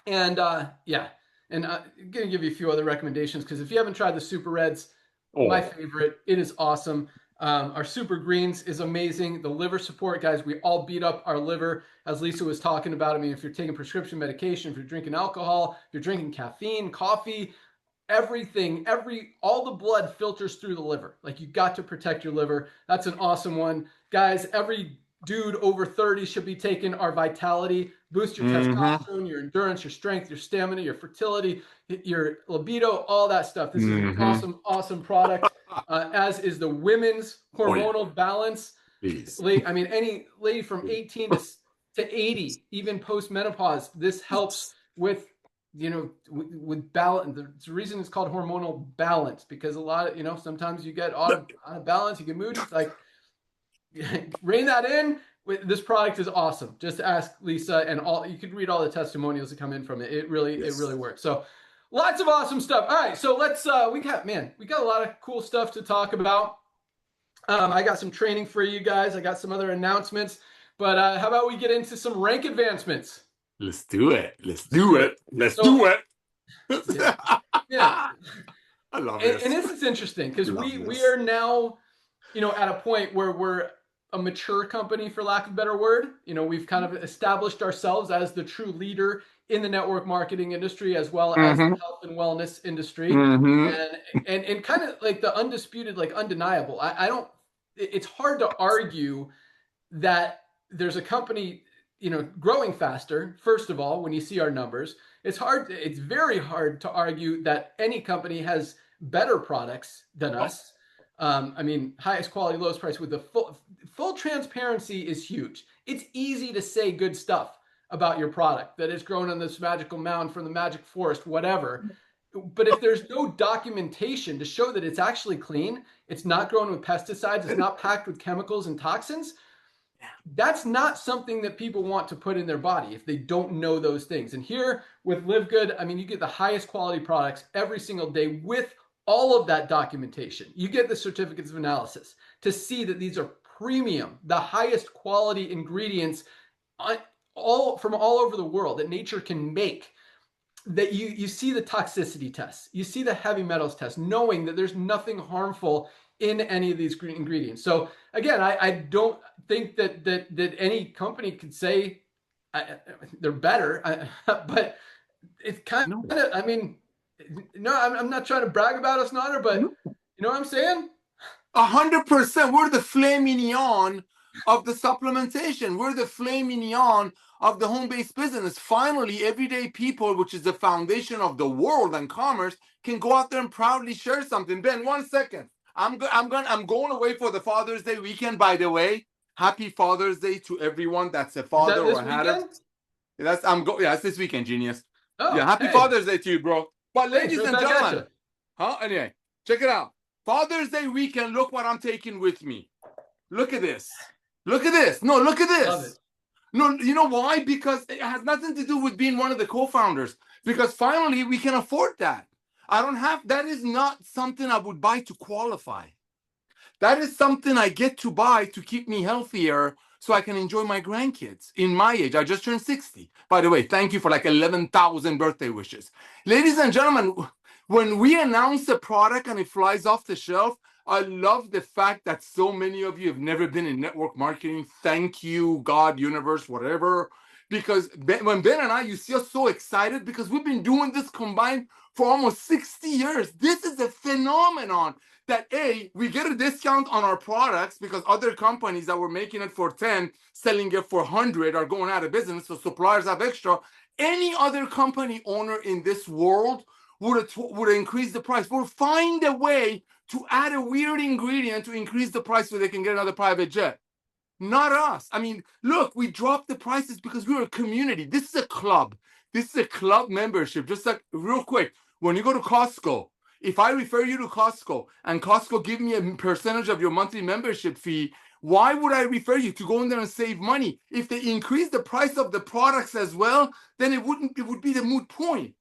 A: And yeah, and I'm going to give you a few other recommendations, because if you haven't tried the Super Reds, my favorite, it is awesome. Our Super Greens is amazing. The liver support, guys, we all beat up our liver, as Lisa was talking about. I mean, if you're taking prescription medication, if you're drinking alcohol, if you're drinking caffeine, coffee, everything, all the blood filters through the liver. Like, you got to protect your liver. That's an awesome one. Guys, every dude over 30 should be taking our Vitality. Boost your testosterone, your endurance, your strength, your stamina, your fertility, your libido, all that stuff. This is an awesome, awesome product, as is the women's hormonal balance.
B: Please.
A: I mean, any lady from 18 to 80, even post-menopause, this helps with, with balance. The reason it's called hormonal balance, because a lot of, sometimes you get out of balance, you get moody. It's like, rein that in. This product is awesome. Just ask Lisa, and you could read all the testimonials that come in from it. It really works. So lots of awesome stuff. All right, so let's we got a lot of cool stuff to talk about. I got some training for you guys. I got some other announcements, but how about we get into some rank advancements?
B: Let's do it.
A: Yeah.
B: I love this.
A: And this is interesting because we are now, at a point where we're a mature company, for lack of a better word. We've kind of established ourselves as the true leader in the network marketing industry, as well as the health and wellness industry, and kind of like the undisputed, like undeniable. It's hard to argue that there's a company, growing faster. First of all, when you see our numbers, it's very hard to argue that any company has better products than us. I mean, highest quality, lowest price, with the full transparency is huge. It's easy to say good stuff about your product, that it's grown on this magical mound from the magic forest, whatever. But if there's no documentation to show that it's actually clean, it's not grown with pesticides, it's not packed with chemicals and toxins, that's not something that people want to put in their body if they don't know those things. And here with LiveGood, I mean, you get the highest quality products every single day with all of that documentation. You get the certificates of analysis to see that these are premium, the highest quality ingredients from all over the world that nature can make. That you see the toxicity tests, you see the heavy metals tests, knowing that there's nothing harmful in any of these ingredients. So again, I don't think that any company could say they're better, but it's kind of, I mean, no, I'm not trying to brag about us, Nader, but you know what I'm saying?
B: 100%. We're the filet mignon of the supplementation. We're the filet mignon of the home-based business. Finally, everyday people, which is the foundation of the world and commerce, can go out there and proudly share something. Ben, 1 second. I'm going away for the Father's Day weekend. By the way, happy Father's Day to everyone that's a father or had it. It's this weekend, genius. Oh, yeah, happy Father's Day to you, bro. But ladies and gentlemen, anyway, check it out. Father's Day weekend, look what I'm taking with me. Look at this. Look at this. No, look at this.
A: Love it.
B: No, you know why? Because it has nothing to do with being one of the co-founders. Because finally, we can afford that. That is not something I would buy to qualify. That is something I get to buy to keep me healthier so I can enjoy my grandkids in my age. I just turned 60. By the way, thank you for like 11,000 birthday wishes. Ladies and gentlemen, when we announce a product and it flies off the shelf, I love the fact that so many of you have never been in network marketing. Thank you, God, universe, whatever. Because when Ben and I, you see us so excited because we've been doing this combined for almost 60 years. This is a phenomenon that we get a discount on our products because other companies that were making it for 10, selling it for 100 are going out of business. So suppliers have extra. Any other company owner in this world would increase the price. We'll find a way to add a weird ingredient to increase the price so they can get another private jet. Not us. I mean, look, we dropped the prices because we're a community. This is a club. This is a club membership. Just like real quick, when you go to Costco, if I refer you to Costco and Costco give me a percentage of your monthly membership fee, why would I refer you to go in there and save money? If they increase the price of the products as well, then it would be the moot point.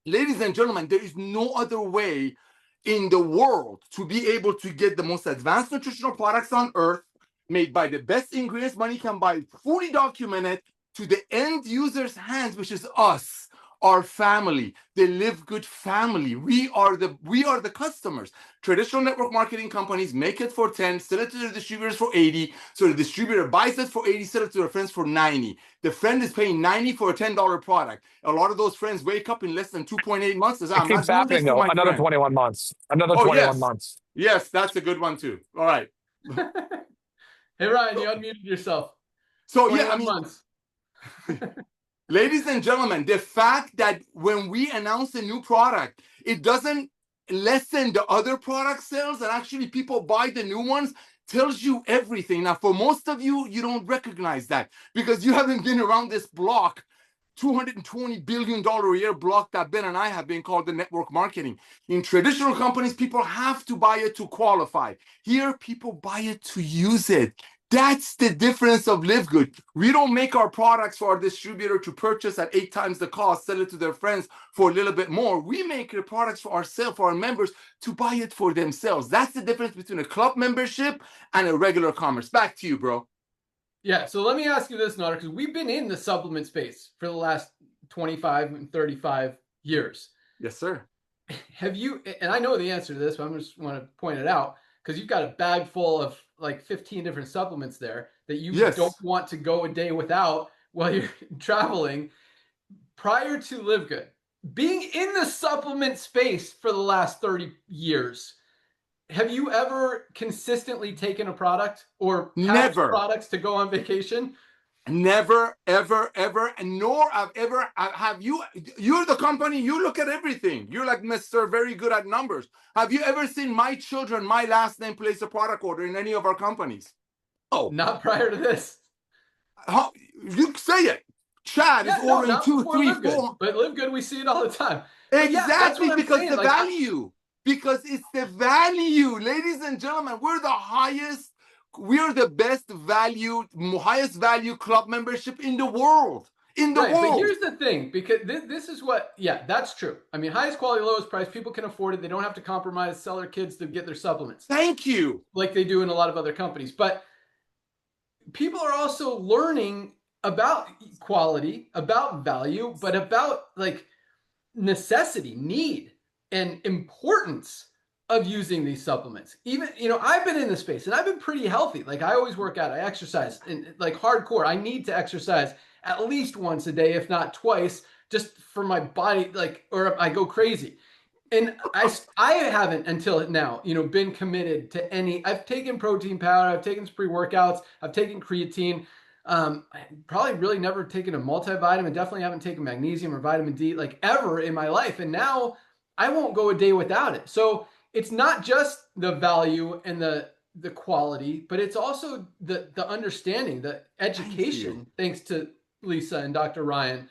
B: Ladies and gentlemen, there is no other way in the world to be able to get the most advanced nutritional products on earth, made by the best ingredients money can buy, fully documented, to the end user's hands, which is us, our family, the LiveGood family. We are the customers. Traditional network marketing companies make it for 10, sell it to their distributors for 80. So the distributor buys it for 80, sell it to their friends for 90. The friend is paying 90 for a $10 product. A lot of those friends wake up in less than 2.8 months and say, I'm not doing this for my
D: another
B: friend.
D: 21 months. Another 21 months.
B: Yes, that's a good one too. All right.
A: Hey, Ryan, you unmuted yourself.
B: So yeah,
A: 21 months.
B: ladies and gentlemen, the fact that when we announce a new product, it doesn't lessen the other product sales and actually people buy the new ones tells you everything. Now, for most of you, you don't recognize that because you haven't been around this block, $220 billion a year block that Ben and I have been called the network marketing. In traditional companies, people have to buy it to qualify. Here, people buy it to use it. That's the difference of LiveGood. We don't make our products for our distributor to purchase at 8 times the cost, sell it to their friends for a little bit more. We make the products for ourselves, for our members, to buy it for themselves. That's the difference between a club membership and a regular commerce. Back to you, bro.
A: Yeah, so let me ask you this, Nader, because we've been in the supplement space for the last 25 and 35 years.
B: Yes, sir.
A: Have you, and I know the answer to this, but I just want to point it out, because you've got a bag full of like 15 different supplements there that you don't want to go a day without while you're traveling. Prior to LiveGood, being in the supplement space for the last 30 years, have you ever consistently taken a product or
B: never
A: products to go on vacation?
B: Never, ever, ever, and nor have you. You're the company. You look at everything. You're like Mr. Very good at numbers. Have you ever seen my children, my last name, place a product order in any of our companies? Oh,
A: not prior to this.
B: How, you say it. Chad is ordering 2, 3, 4.
A: But LiveGood, we see it all the time.
B: Exactly, because the value. Because it's the value, ladies and gentlemen. We're the highest. We're the best value, highest value club membership in the world. In the world.
A: But here's the thing, because this is what, that's true. I mean, highest quality, lowest price, people can afford it. They don't have to compromise, sell their kids to get their supplements.
B: Thank you.
A: Like they do in a lot of other companies. But people are also learning about quality, about value, but about like necessity, need, and importance of using these supplements. Even, I've been in this space and I've been pretty healthy. Like I always work out, I exercise, and like hardcore. I need to exercise at least once a day, if not twice, just for my body, or I go crazy. And I haven't until now, been committed to any. I've taken protein powder, I've taken pre-workouts, I've taken creatine. I probably really never taken a multivitamin, definitely haven't taken magnesium or vitamin D like ever in my life. And now I won't go a day without it. So it's not just the value and the quality, but it's also the understanding, the education, thanks to Lisa and Dr. Ryan.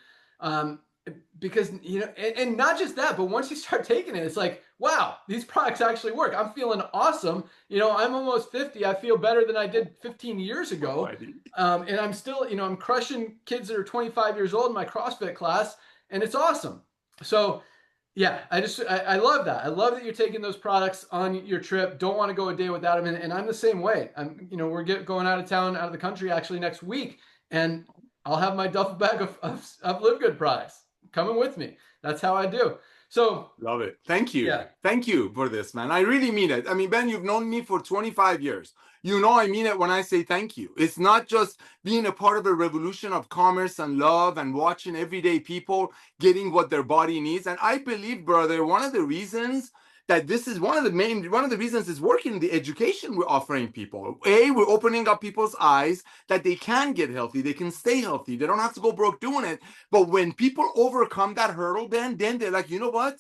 A: Because, and not just that, but once you start taking it, it's like, wow, these products actually work. I'm feeling awesome. I'm almost 50. I feel better than I did 15 years ago. And I'm still, I'm crushing kids that are 25 years old in my CrossFit class, and it's awesome. So yeah, I love that. I love that you're taking those products on your trip. Don't want to go a day without them. And I'm the same way. We're going out of town, out of the country actually next week, and I'll have my duffel bag of LiveGood products coming with me. That's how I do. So
B: love it. Thank you.
A: Yeah.
B: Thank you for this, man. I really mean it. I mean, Ben, you've known me for 25 years. I mean it when I say thank you. It's not just being a part of a revolution of commerce and love and watching everyday people getting what their body needs. And I believe, brother, one of the reasons that this is one of the reasons is working the education we're offering people. We're opening up people's eyes that they can get healthy, they can stay healthy, they don't have to go broke doing it. But when people overcome that hurdle, then they're like, you know what?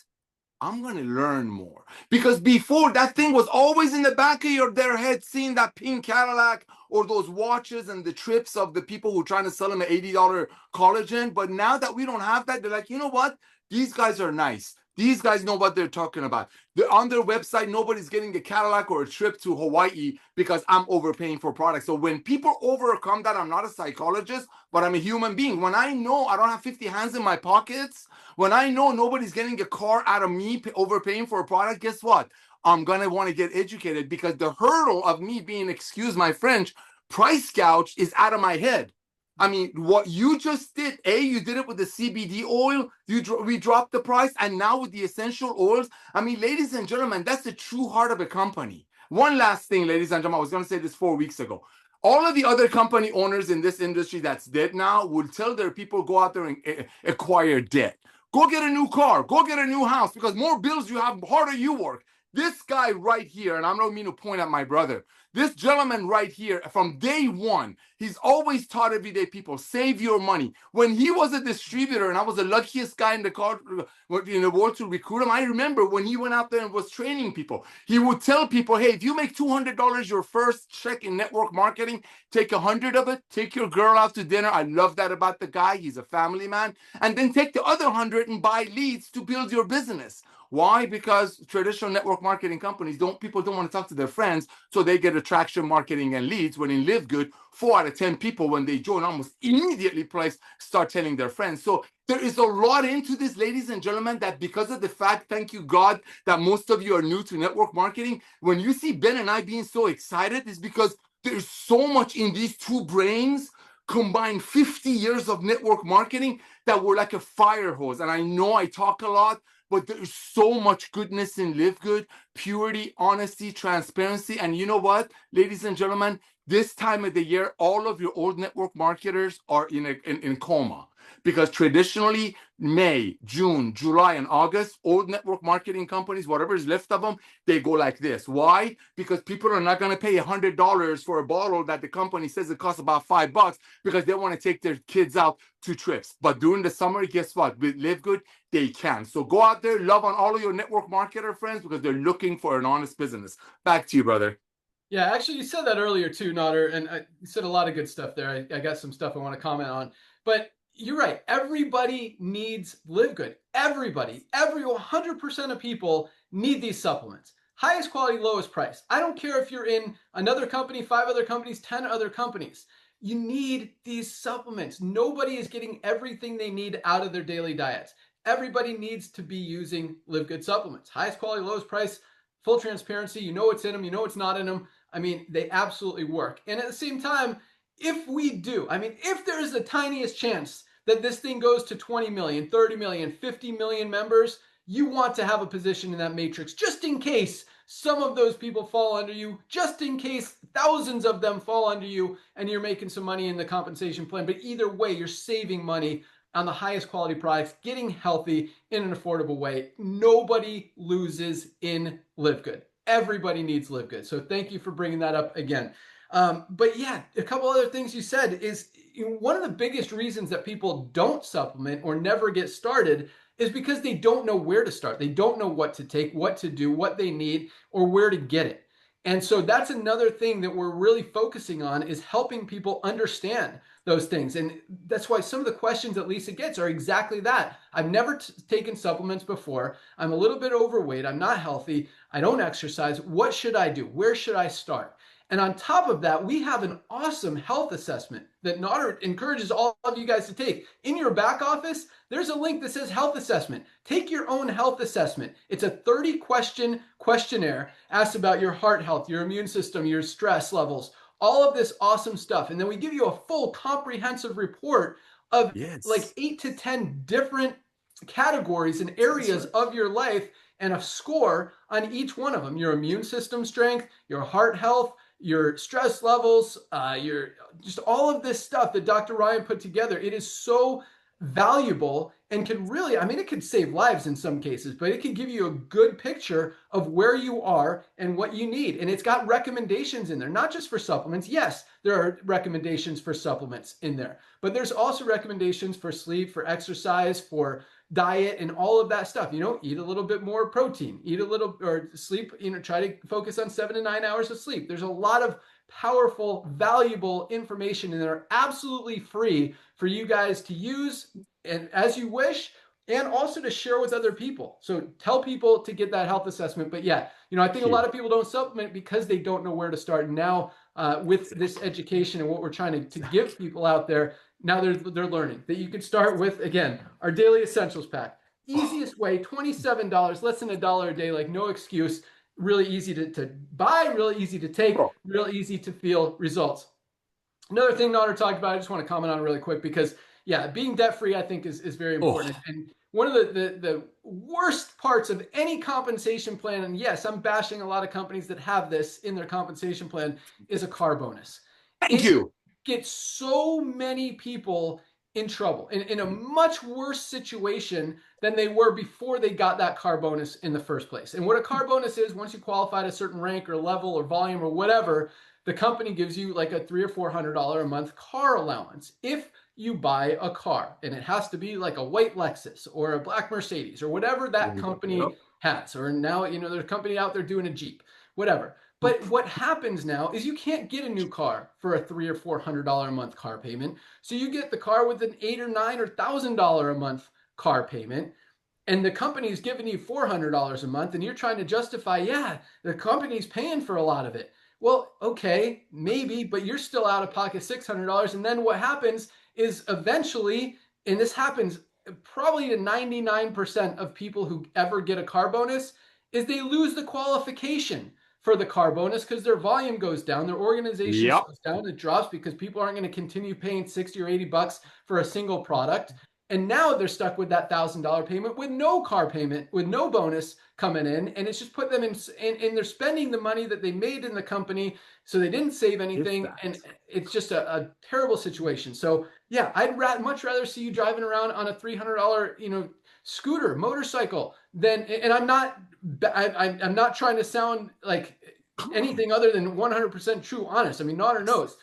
B: I'm going to learn more. Because before, that thing was always in the back of their head, seeing that pink Cadillac or those watches and the trips of the people who are trying to sell them an $80 collagen. But now that we don't have that, they're like, you know what? These guys are nice. These guys know what they're talking about. On their website, nobody's getting a Cadillac or a trip to Hawaii because I'm overpaying for products. So when people overcome that, I'm not a psychologist, but I'm a human being. When I know I don't have 50 hands in my pockets, when I know nobody's getting a car out of me overpaying for a product, guess what? I'm going to want to get educated because the hurdle of me being, excuse my French, price gouged is out of my head. I mean, what you just did, you did it with the CBD oil. We dropped the price. And now with the essential oils. I mean, ladies and gentlemen, that's the true heart of a company. One last thing, ladies and gentlemen, I was going to say this 4 weeks ago. All of the other company owners in this industry that's dead now will tell their people, go out there and acquire debt. Go get a new car. Go get a new house because more bills you have, harder you work. This guy right here, and I don't mean to point at my brother, this gentleman right here, from day one, he's always taught everyday people, save your money. When he was a distributor and I was the luckiest guy in the world to recruit him, I remember when he went out there and was training people, he would tell people, hey, if you make $200 your first check in network marketing, take 100 of it, take your girl out to dinner. I love that about the guy. He's a family man. And then take the other 100 and buy leads to build your business. Why? Because traditional network marketing companies people don't want to talk to their friends, so they get attraction marketing and leads. When in LiveGood, 4 out of 10 people, when they join, almost immediately start telling their friends. So there is a lot into this, ladies and gentlemen, that because of the fact, thank you God, that most of you are new to network marketing, when you see Ben and I being so excited, is because there's so much in these two brains combined 50 years of network marketing that we're like a fire hose. And I know I talk a lot, but there's so much goodness in LiveGood, purity, honesty, transparency. And you know what, ladies and gentlemen, this time of the year, all of your old network marketers are in coma. Because traditionally, May, June, July, and August, old network marketing companies, whatever is left of them, they go like this. Why? Because people are not going to pay $100 for a bottle that the company says it costs about $5 because they want to take their kids out 2 trips. But during the summer, guess what? With LiveGood, they can. So go out there, love on all of your network marketer friends because they're looking for an honest business. Back to you, brother.
A: Yeah, actually, you said that earlier too, Nader, and you said a lot of good stuff there. I got some stuff I want to comment on, but you're right. Everybody needs LiveGood. Everybody, 100% of people need these supplements. Highest quality, lowest price. I don't care if you're in another company, 5 other companies, 10 other companies. You need these supplements. Nobody is getting everything they need out of their daily diets. Everybody needs to be using LiveGood supplements. Highest quality, lowest price, full transparency. You know what's in them. You know what's not in them. I mean, they absolutely work. And at the same time, if there is the tiniest chance that this thing goes to 20 million, 30 million, 50 million members, you want to have a position in that matrix just in case some of those people fall under you, just in case thousands of them fall under you and you're making some money in the compensation plan. But either way, you're saving money on the highest quality products, getting healthy in an affordable way. Nobody loses in LiveGood. Everybody needs LiveGood. So thank you for bringing that up again. But yeah, a couple other things you said is one of the biggest reasons that people don't supplement or never get started is because they don't know where to start. They don't know what to take, what to do, what they need, or where to get it. And so that's another thing that we're really focusing on, is helping people understand those things. And that's why some of the questions that Lisa gets are exactly that. I've never taken supplements before. I'm a little bit overweight. I'm not healthy. I don't exercise. What should I do? Where should I start? And on top of that, we have an awesome health assessment that Nader encourages all of you guys to take. In your back office, there's a link that says health assessment. Take your own health assessment. It's a 30-question questionnaire, asks about your heart health, your immune system, your stress levels, all of this awesome stuff. And then we give you a full comprehensive report of like 8 to 10 different categories and areas of your life and a score on each one of them. Your immune system strength, your heart health, your stress levels, your just all of this stuff that Dr. Ryan put together. It is so valuable and can really, it could save lives in some cases, but it can give you a good picture of where you are and what you need. And it's got recommendations in there, not just for supplements. Yes, there are recommendations for supplements in there, but there's also recommendations for sleep, for exercise, for diet, and all of that stuff. Eat a little bit more protein, eat a little, or sleep, try to focus on 7 to 9 hours of sleep. There's a lot of powerful, valuable information in there, absolutely free for you guys to use and as you wish, and also to share with other people. So tell people to get that health assessment. But yeah, I think a lot of people don't supplement because they don't know where to start. Now, with this education and what we're trying to give people out there, now they're learning that you can start with, again, our daily essentials pack. Easiest way, $27, less than $1 a day, like no excuse. Really easy to buy, really easy to take, really easy to feel results. Another thing Nader talked about, I just want to comment on really quick because, yeah, being debt-free, I think, is very important. And one of the worst parts of any compensation plan, and yes, I'm bashing a lot of companies that have this in their compensation plan, is a car bonus.
B: Thank you.
A: Get so many people in trouble, in a much worse situation than they were before they got that car bonus in the first place. And what a car bonus is, once you qualify at a certain rank or level or volume or whatever, the company gives you like a $300 or $400 a month car allowance if you buy a car. And it has to be like a white Lexus or a black Mercedes or whatever that company has. Or now, there's a company out there doing a Jeep, whatever. But what happens now is you can't get a new car for a $300 or $400 a month car payment. So you get the car with an $800 or $900 or $1,000 a month car payment, and the company's giving you $400 a month, and you're trying to justify, yeah, the company's paying for a lot of it. Well, okay, maybe, but you're still out of pocket $600. And then what happens is eventually, and this happens probably to 99% of people who ever get a car bonus, is they lose the qualification for the car bonus because their volume goes down, their organization goes down, it drops because people aren't going to continue paying 60 or 80 bucks for a single product. And now they're stuck with that $1,000 payment with no car payment, with no bonus coming in. And it's just put them in they're spending the money that they made in the company. So they didn't save anything. And it's just a terrible situation. So yeah, I'd much rather see you driving around on a $300, scooter, motorcycle than, and I'm not trying to sound like anything other than 100% true, honest. I mean, not or knows.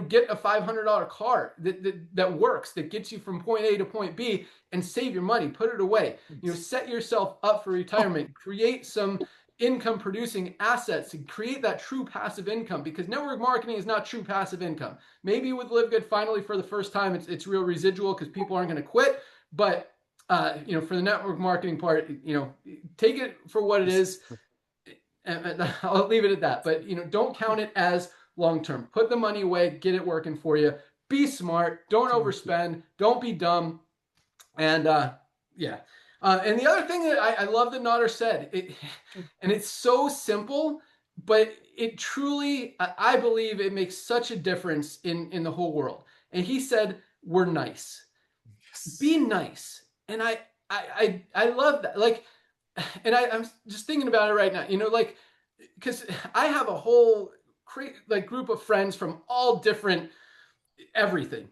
A: Get a $500 car that works, that gets you from point A to point B, and save your money. Put it away. Set yourself up for retirement. Create some income producing assets and create that true passive income, because network marketing is not true passive income. Maybe with LiveGood, finally for the first time, it's real residual because people aren't going to quit. But for the network marketing part, take it for what it is. And I'll leave it at that. But, don't count it as long-term. Put the money away, get it working for you. Be smart. Don't overspend. Don't be dumb. And and the other thing that I love that Nader said, and it's so simple, but it truly, I believe it makes such a difference in the whole world. And he said, we're nice. Yes. Be nice. And I love that. Like, and I'm just thinking about it right now, because I have a whole group of friends from all different everything,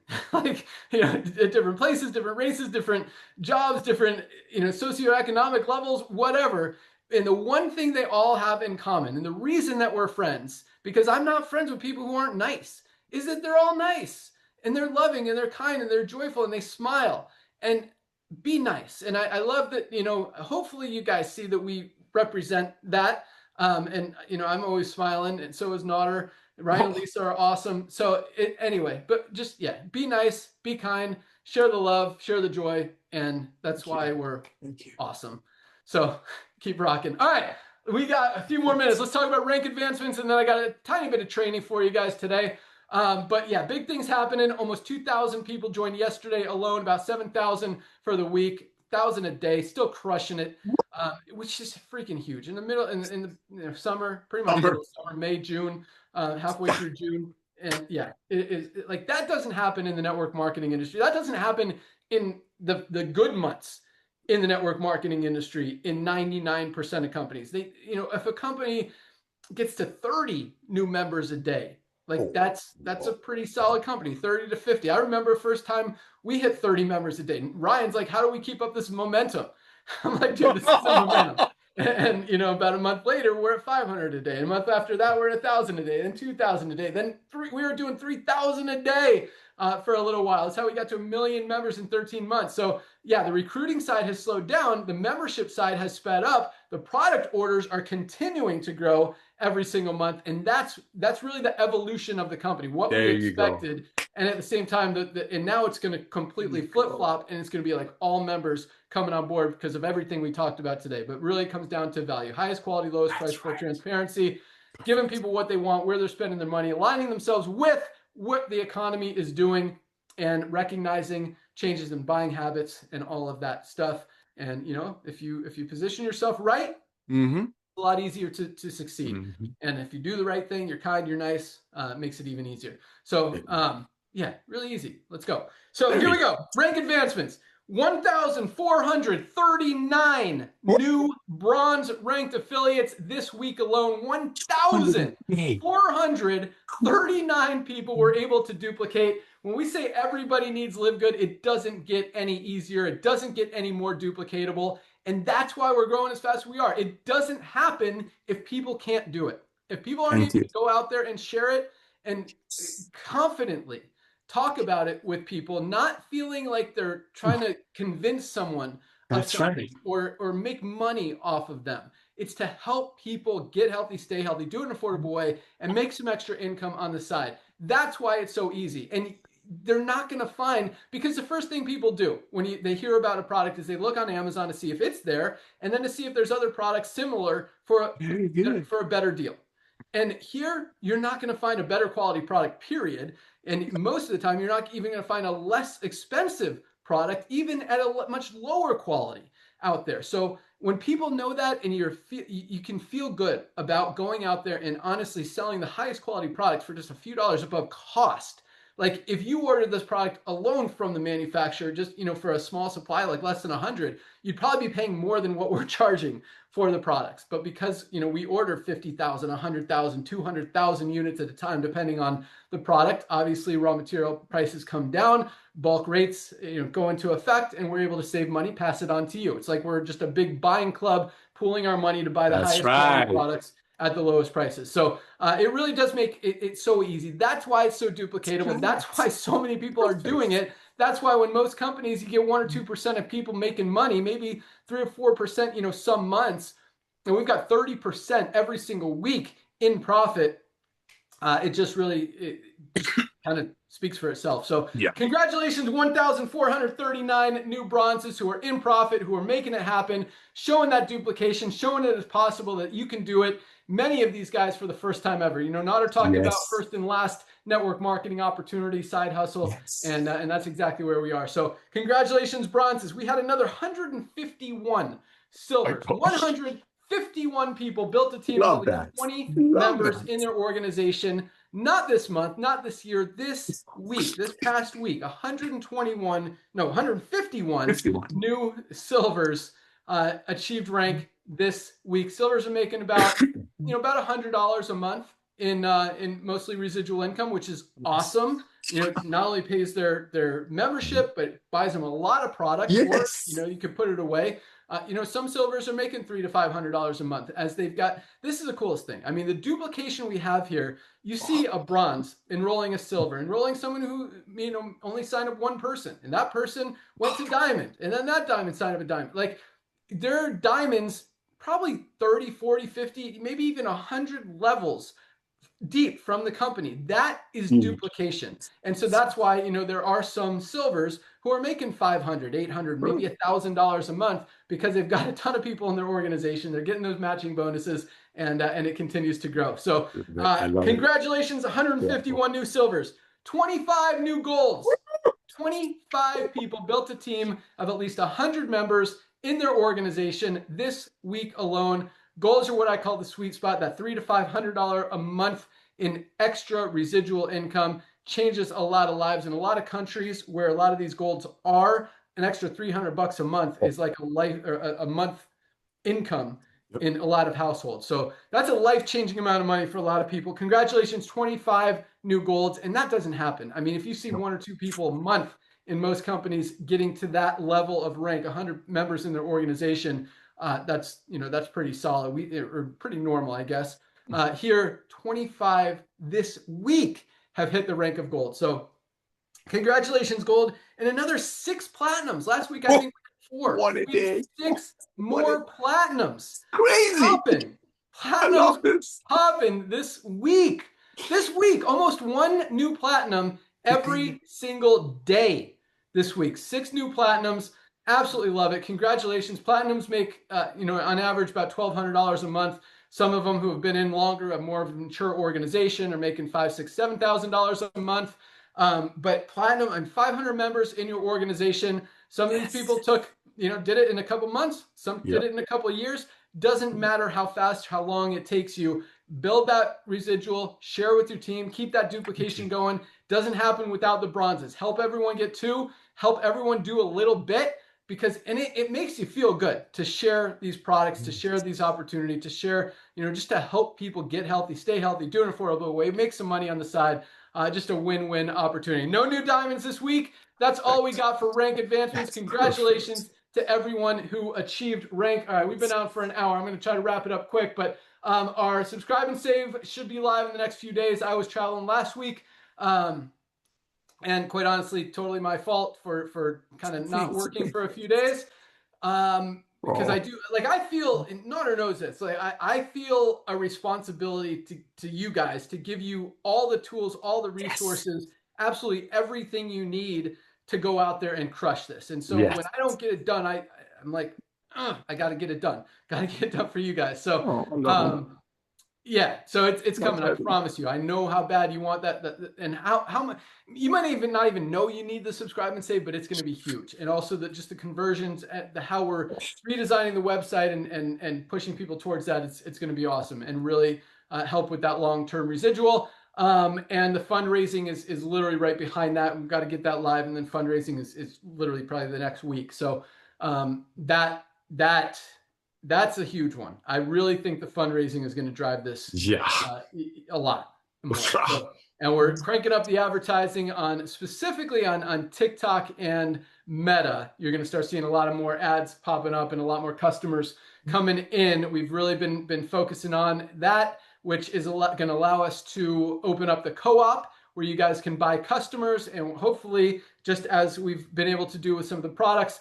A: different places, different races, different jobs, different, socioeconomic levels, whatever. And the one thing they all have in common, and the reason that we're friends, because I'm not friends with people who aren't nice, is that they're all nice and they're loving and they're kind and they're joyful and they smile. And be nice. And I love that, hopefully you guys see that we represent that. And, I'm always smiling, and so is Nader. Ryan and Lisa are awesome. So anyway, but just, be nice, be kind, share the love, share the joy. And that's why we're awesome. So keep rocking. All right. We got a few more minutes. Let's talk about rank advancements. And then I got a tiny bit of training for you guys today. But yeah, big things happening. Almost 2,000 people joined yesterday alone, about 7,000 for the week, 1,000 a day, still crushing it, which is freaking huge. In the middle, in the summer, pretty much middle of summer, May, June, halfway through June. And yeah, like that doesn't happen in the network marketing industry. That doesn't happen in the good months in the network marketing industry in 99% of companies. If a company gets to 30 new members a day, that's a pretty solid company, 30 to 50. I remember first time we hit 30 members a day. And Ryan's like, how do we keep up this momentum? I'm like, dude, this is a momentum. And, about a month later, we're at 500 a day. And a month after that, we're at 1,000 a day, then 2,000 a day. Then we were doing 3,000 a day for a little while. That's how we got to 1 million members in 13 months. So yeah, the recruiting side has slowed down. The membership side has sped up. The product orders are continuing to grow every single month. And that's really the evolution of the company, what we expected. And at the same time, and now it's going to completely flip-flop, and it's going to be like all members coming on board because of everything we talked about today. But really it comes down to value, highest quality, lowest price, for transparency, giving people what they want, where they're spending their money, aligning themselves with what the economy is doing, and recognizing changes in buying habits and all of that stuff. And, if you position yourself right, it's a lot easier to succeed. And if you do the right thing, you're kind, you're nice, it makes it even easier. So, really easy. Let's go. So here we go. Rank advancements. 1,439 new bronze ranked affiliates this week alone. 1,439 139 people were able to duplicate. When we say everybody needs LiveGood, it doesn't get any easier. It doesn't get any more duplicatable. And that's why we're growing as fast as we are. It doesn't happen if people can't do it. If people aren't able to go out there and share it and confidently talk about it with people, not feeling like they're trying to convince someone of something or make money off of them. It's to help people get healthy, stay healthy, do it in an affordable way, and make some extra income on the side. That's why it's so easy. And they're not going to find, because the first thing people do when they hear about a product is they look on Amazon to see if it's there, and then to see if there's other products similar for a better deal. And here, you're not going to find a better quality product, period. And most of the time, you're not even going to find a less expensive product, even at a much lower quality out there. So when people know that, and you can feel good about going out there and honestly selling the highest quality products for just a few dollars above cost. Like if you ordered this product alone from the manufacturer, just, for a small supply, like less than 100, you'd probably be paying more than what we're charging for the products. But because, we order 50,000, 100,000, 200,000 units at a time, depending on the product, obviously raw material prices come down, bulk rates, go into effect, and we're able to save money, pass it on to you. It's like we're just a big buying club, pooling our money to buy the highest quality products at the lowest prices. So it really does make it so easy. That's why it's so duplicatable. That's why so many people are doing it. That's why when most companies, you get 1 or 2% of people making money, maybe 3 or 4%, some months, and we've got 30% every single week in profit. It just really kind of speaks for itself. So congratulations, 1,439 new bronzes who are in profit, who are making it happen, showing that duplication, showing it is possible that you can do it. Many of these guys for the first time ever, Nader talking about first and last network marketing opportunity, side hustle, and that's exactly where we are. So congratulations, bronzes. We had another 151 silvers. 151 people built a team with at least 20 members in their organization. Not this month, not this year, this week, this past week, 151 new silvers achieved rank this week. Silvers are making about about $100 a month in mostly residual income, which is awesome. It not only pays their membership, but buys them a lot of products. Or you could put it away. Some silvers are making $300 to $500 a month, as they've got. This is the coolest thing. I mean, the duplication we have here. You see a bronze enrolling a silver, enrolling someone who only signed up one person, and that person went to diamond, and then that diamond signed up a diamond. Like there are diamonds probably 30, 40, 50, maybe even 100 levels deep from the company. That is duplication. And so that's why, there are some silvers who are making $500, $800, maybe $1,000 a month because they've got a ton of people in their organization. They're getting those matching bonuses, and it continues to grow. So congratulations, 151 new silvers, 25 new golds. 25 people built a team of at least 100 members in their organization this week alone. Goals are what I call the sweet spot, that $300 to $500 a month in extra residual income. Changes a lot of lives in a lot of countries where a lot of these golds are. An extra $300 a month is like a month income in a lot of households. So that's a life-changing amount of money for a lot of people. Congratulations, 25 new golds. And that doesn't happen. I mean, if you see 1 or 2 people a month in most companies getting to that level of rank, 100 members in their organization, that's pretty solid. Or pretty normal, I guess. Here, 25 this week have hit the rank of gold. So congratulations, gold. And another 6 platinums. Last week, I think we had 4.
B: What a day.
A: 6 more platinums.
B: Crazy.
A: Popping. Platinums popping this week. This week, almost 1 new platinum every single day this week. 6 new platinums. Absolutely love it. Congratulations. Platinums make, on average about $1,200 a month. Some of them who have been in longer, have more of a mature organization, are making $5,000, $6,000, $7,000 a month. But platinum and 500 members in your organization. Some of these people did it in a couple months. Some did it in a couple of years. Doesn't matter how fast, how long it takes you. Build that residual, share with your team, keep that duplication going. Doesn't happen without the bronzes. Help everyone get 2, help everyone do a little bit. because it makes you feel good to share these products, to share these opportunities, to share, just to help people get healthy, stay healthy, do it in an affordable way, make some money on the side. Just a win-win opportunity. No new diamonds this week. That's all we got for rank advancements. Congratulations to everyone who achieved rank. All right, we've been out for an hour. I'm going to try to wrap it up quick, but our subscribe and save should be live in the next few days. I was traveling last week. And quite honestly, totally my fault for kind of not working for a few days. Because I do, like, I feel, and Nader knows this, like, I feel a responsibility to you guys to give you all the tools, all the resources, absolutely everything you need to go out there and crush this. And so when I don't get it done, I'm like, I got to get it done. Got to get it done for you guys. So, yeah, so it's coming. I promise you. I know how bad you want that and how much you might not even know you need the subscribe and save, but it's going to be huge. And also just the conversions, how we're redesigning the website and pushing people towards that. It's going to be awesome and really help with that long-term residual. And the fundraising is literally right behind that. We've got to get that live, and then fundraising is literally probably the next week. So that's a huge one. I really think the fundraising is going to drive this a lot more. So, and we're cranking up the advertising specifically on TikTok and Meta. You're going to start seeing a lot of more ads popping up and a lot more customers coming in. We've really been focusing on that, which is going to allow us to open up the co-op where you guys can buy customers, and hopefully, just as we've been able to do with some of the products,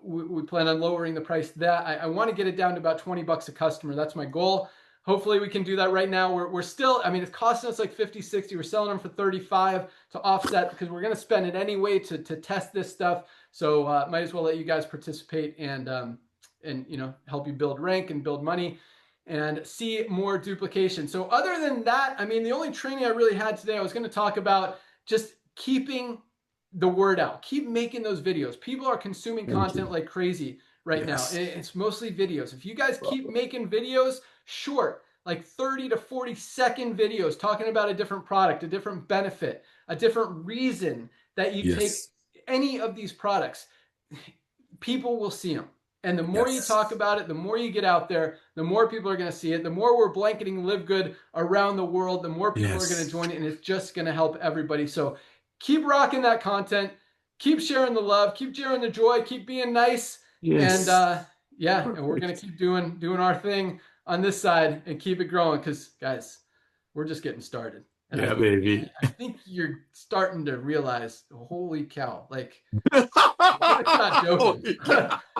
A: we plan on lowering the price of that. I want to get it down to about $20 a customer. That's my goal. Hopefully we can do that right now. We're still, it's costing us like 50, 60. We're selling them for 35 to offset because we're going to spend it anyway to test this stuff. So might as well let you guys participate and help you build rank and build money and see more duplication. So other than that, the only training I really had today, I was going to talk about just keeping the word out. Keep making those videos. People are consuming content like crazy right now. It's mostly videos. If you guys keep making videos short, like 30 to 40 second videos talking about a different product, a different benefit, a different reason that you take any of these products, people will see them. And the more you talk about it, the more you get out there, the more people are going to see it. The more we're blanketing LiveGood around the world, the more people are going to join it, and it's just going to help everybody. So keep rocking that content. Keep sharing the love. Keep sharing the joy. Keep being nice. And and we're going to keep doing our thing on this side and keep it growing because, guys, we're just getting started. And
B: baby.
A: I think you're starting to realize, holy cow, like, I'm not joking.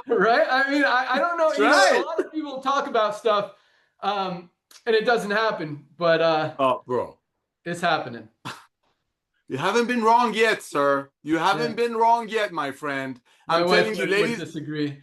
A: Right? I don't know. A lot of people talk about stuff and it doesn't happen, but
B: bro,
A: it's happening.
B: You haven't been wrong yet, sir. You haven't been wrong yet, my friend. I'm telling you, ladies.
A: Would disagree.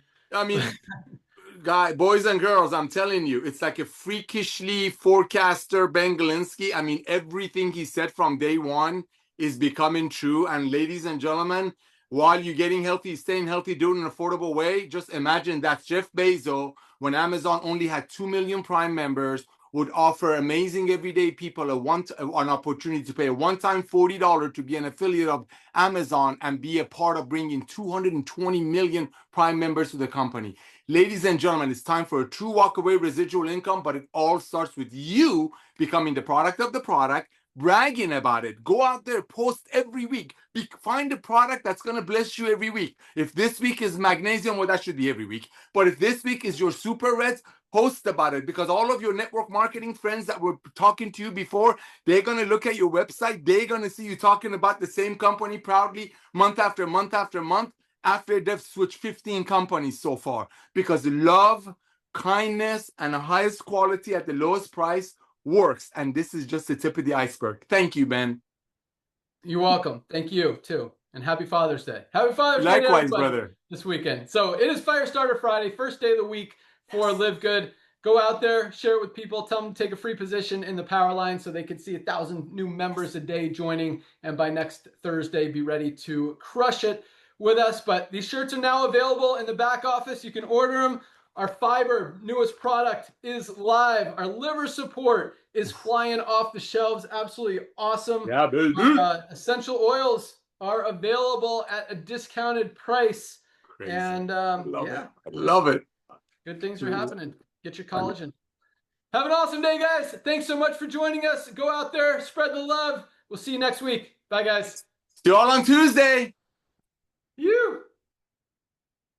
B: Boys and girls, I'm telling you, it's like a freakishly forecaster, Ben Glinsky. Everything he said from day one is becoming true. And ladies and gentlemen, while you're getting healthy, staying healthy, doing it in an affordable way, just imagine that Jeff Bezos, when Amazon only had 2 million Prime members, would offer amazing everyday people an opportunity to pay a one-time $40 to be an affiliate of Amazon and be a part of bringing 220 million Prime members to the company. Ladies and gentlemen, it's time for a true walkaway residual income, but it all starts with you becoming the product of the product, bragging about it. Go out there, post every week. Find a product that's going to bless you every week. If this week is magnesium, well, that should be every week. But if this week is your super reds, post about it, because all of your network marketing friends that were talking to you before, they're going to look at your website. They're going to see you talking about the same company proudly month after month after month after they've switched 15 companies so far, because love, kindness, and the highest quality at the lowest price works. And this is just the tip of the iceberg. Thank you, Ben.
A: You're welcome. Thank you too. And happy Father's Day. Happy Father's Day.
B: Likewise, brother.
A: This weekend. So it is Firestarter Friday, first day of the week for LiveGood. Go out there, share it with people, tell them to take a free position in the power line so they can see 1,000 new members a day joining. And by next Thursday, be ready to crush it with us. But these shirts are now available in the back office. You can order them. Our fiber newest product is live. Our liver support is flying off the shelves. Absolutely awesome.
B: Yeah, baby.
A: Essential oils are available at a discounted price.
B: Crazy.
A: And
B: I love
A: yeah,
B: it. I love it.
A: good things are happening. Get your collagen. Have an awesome day, guys. Thanks so much for joining us. Go out there, spread the love. We'll see you next week. Bye, guys.
B: See you all on Tuesday.
A: You.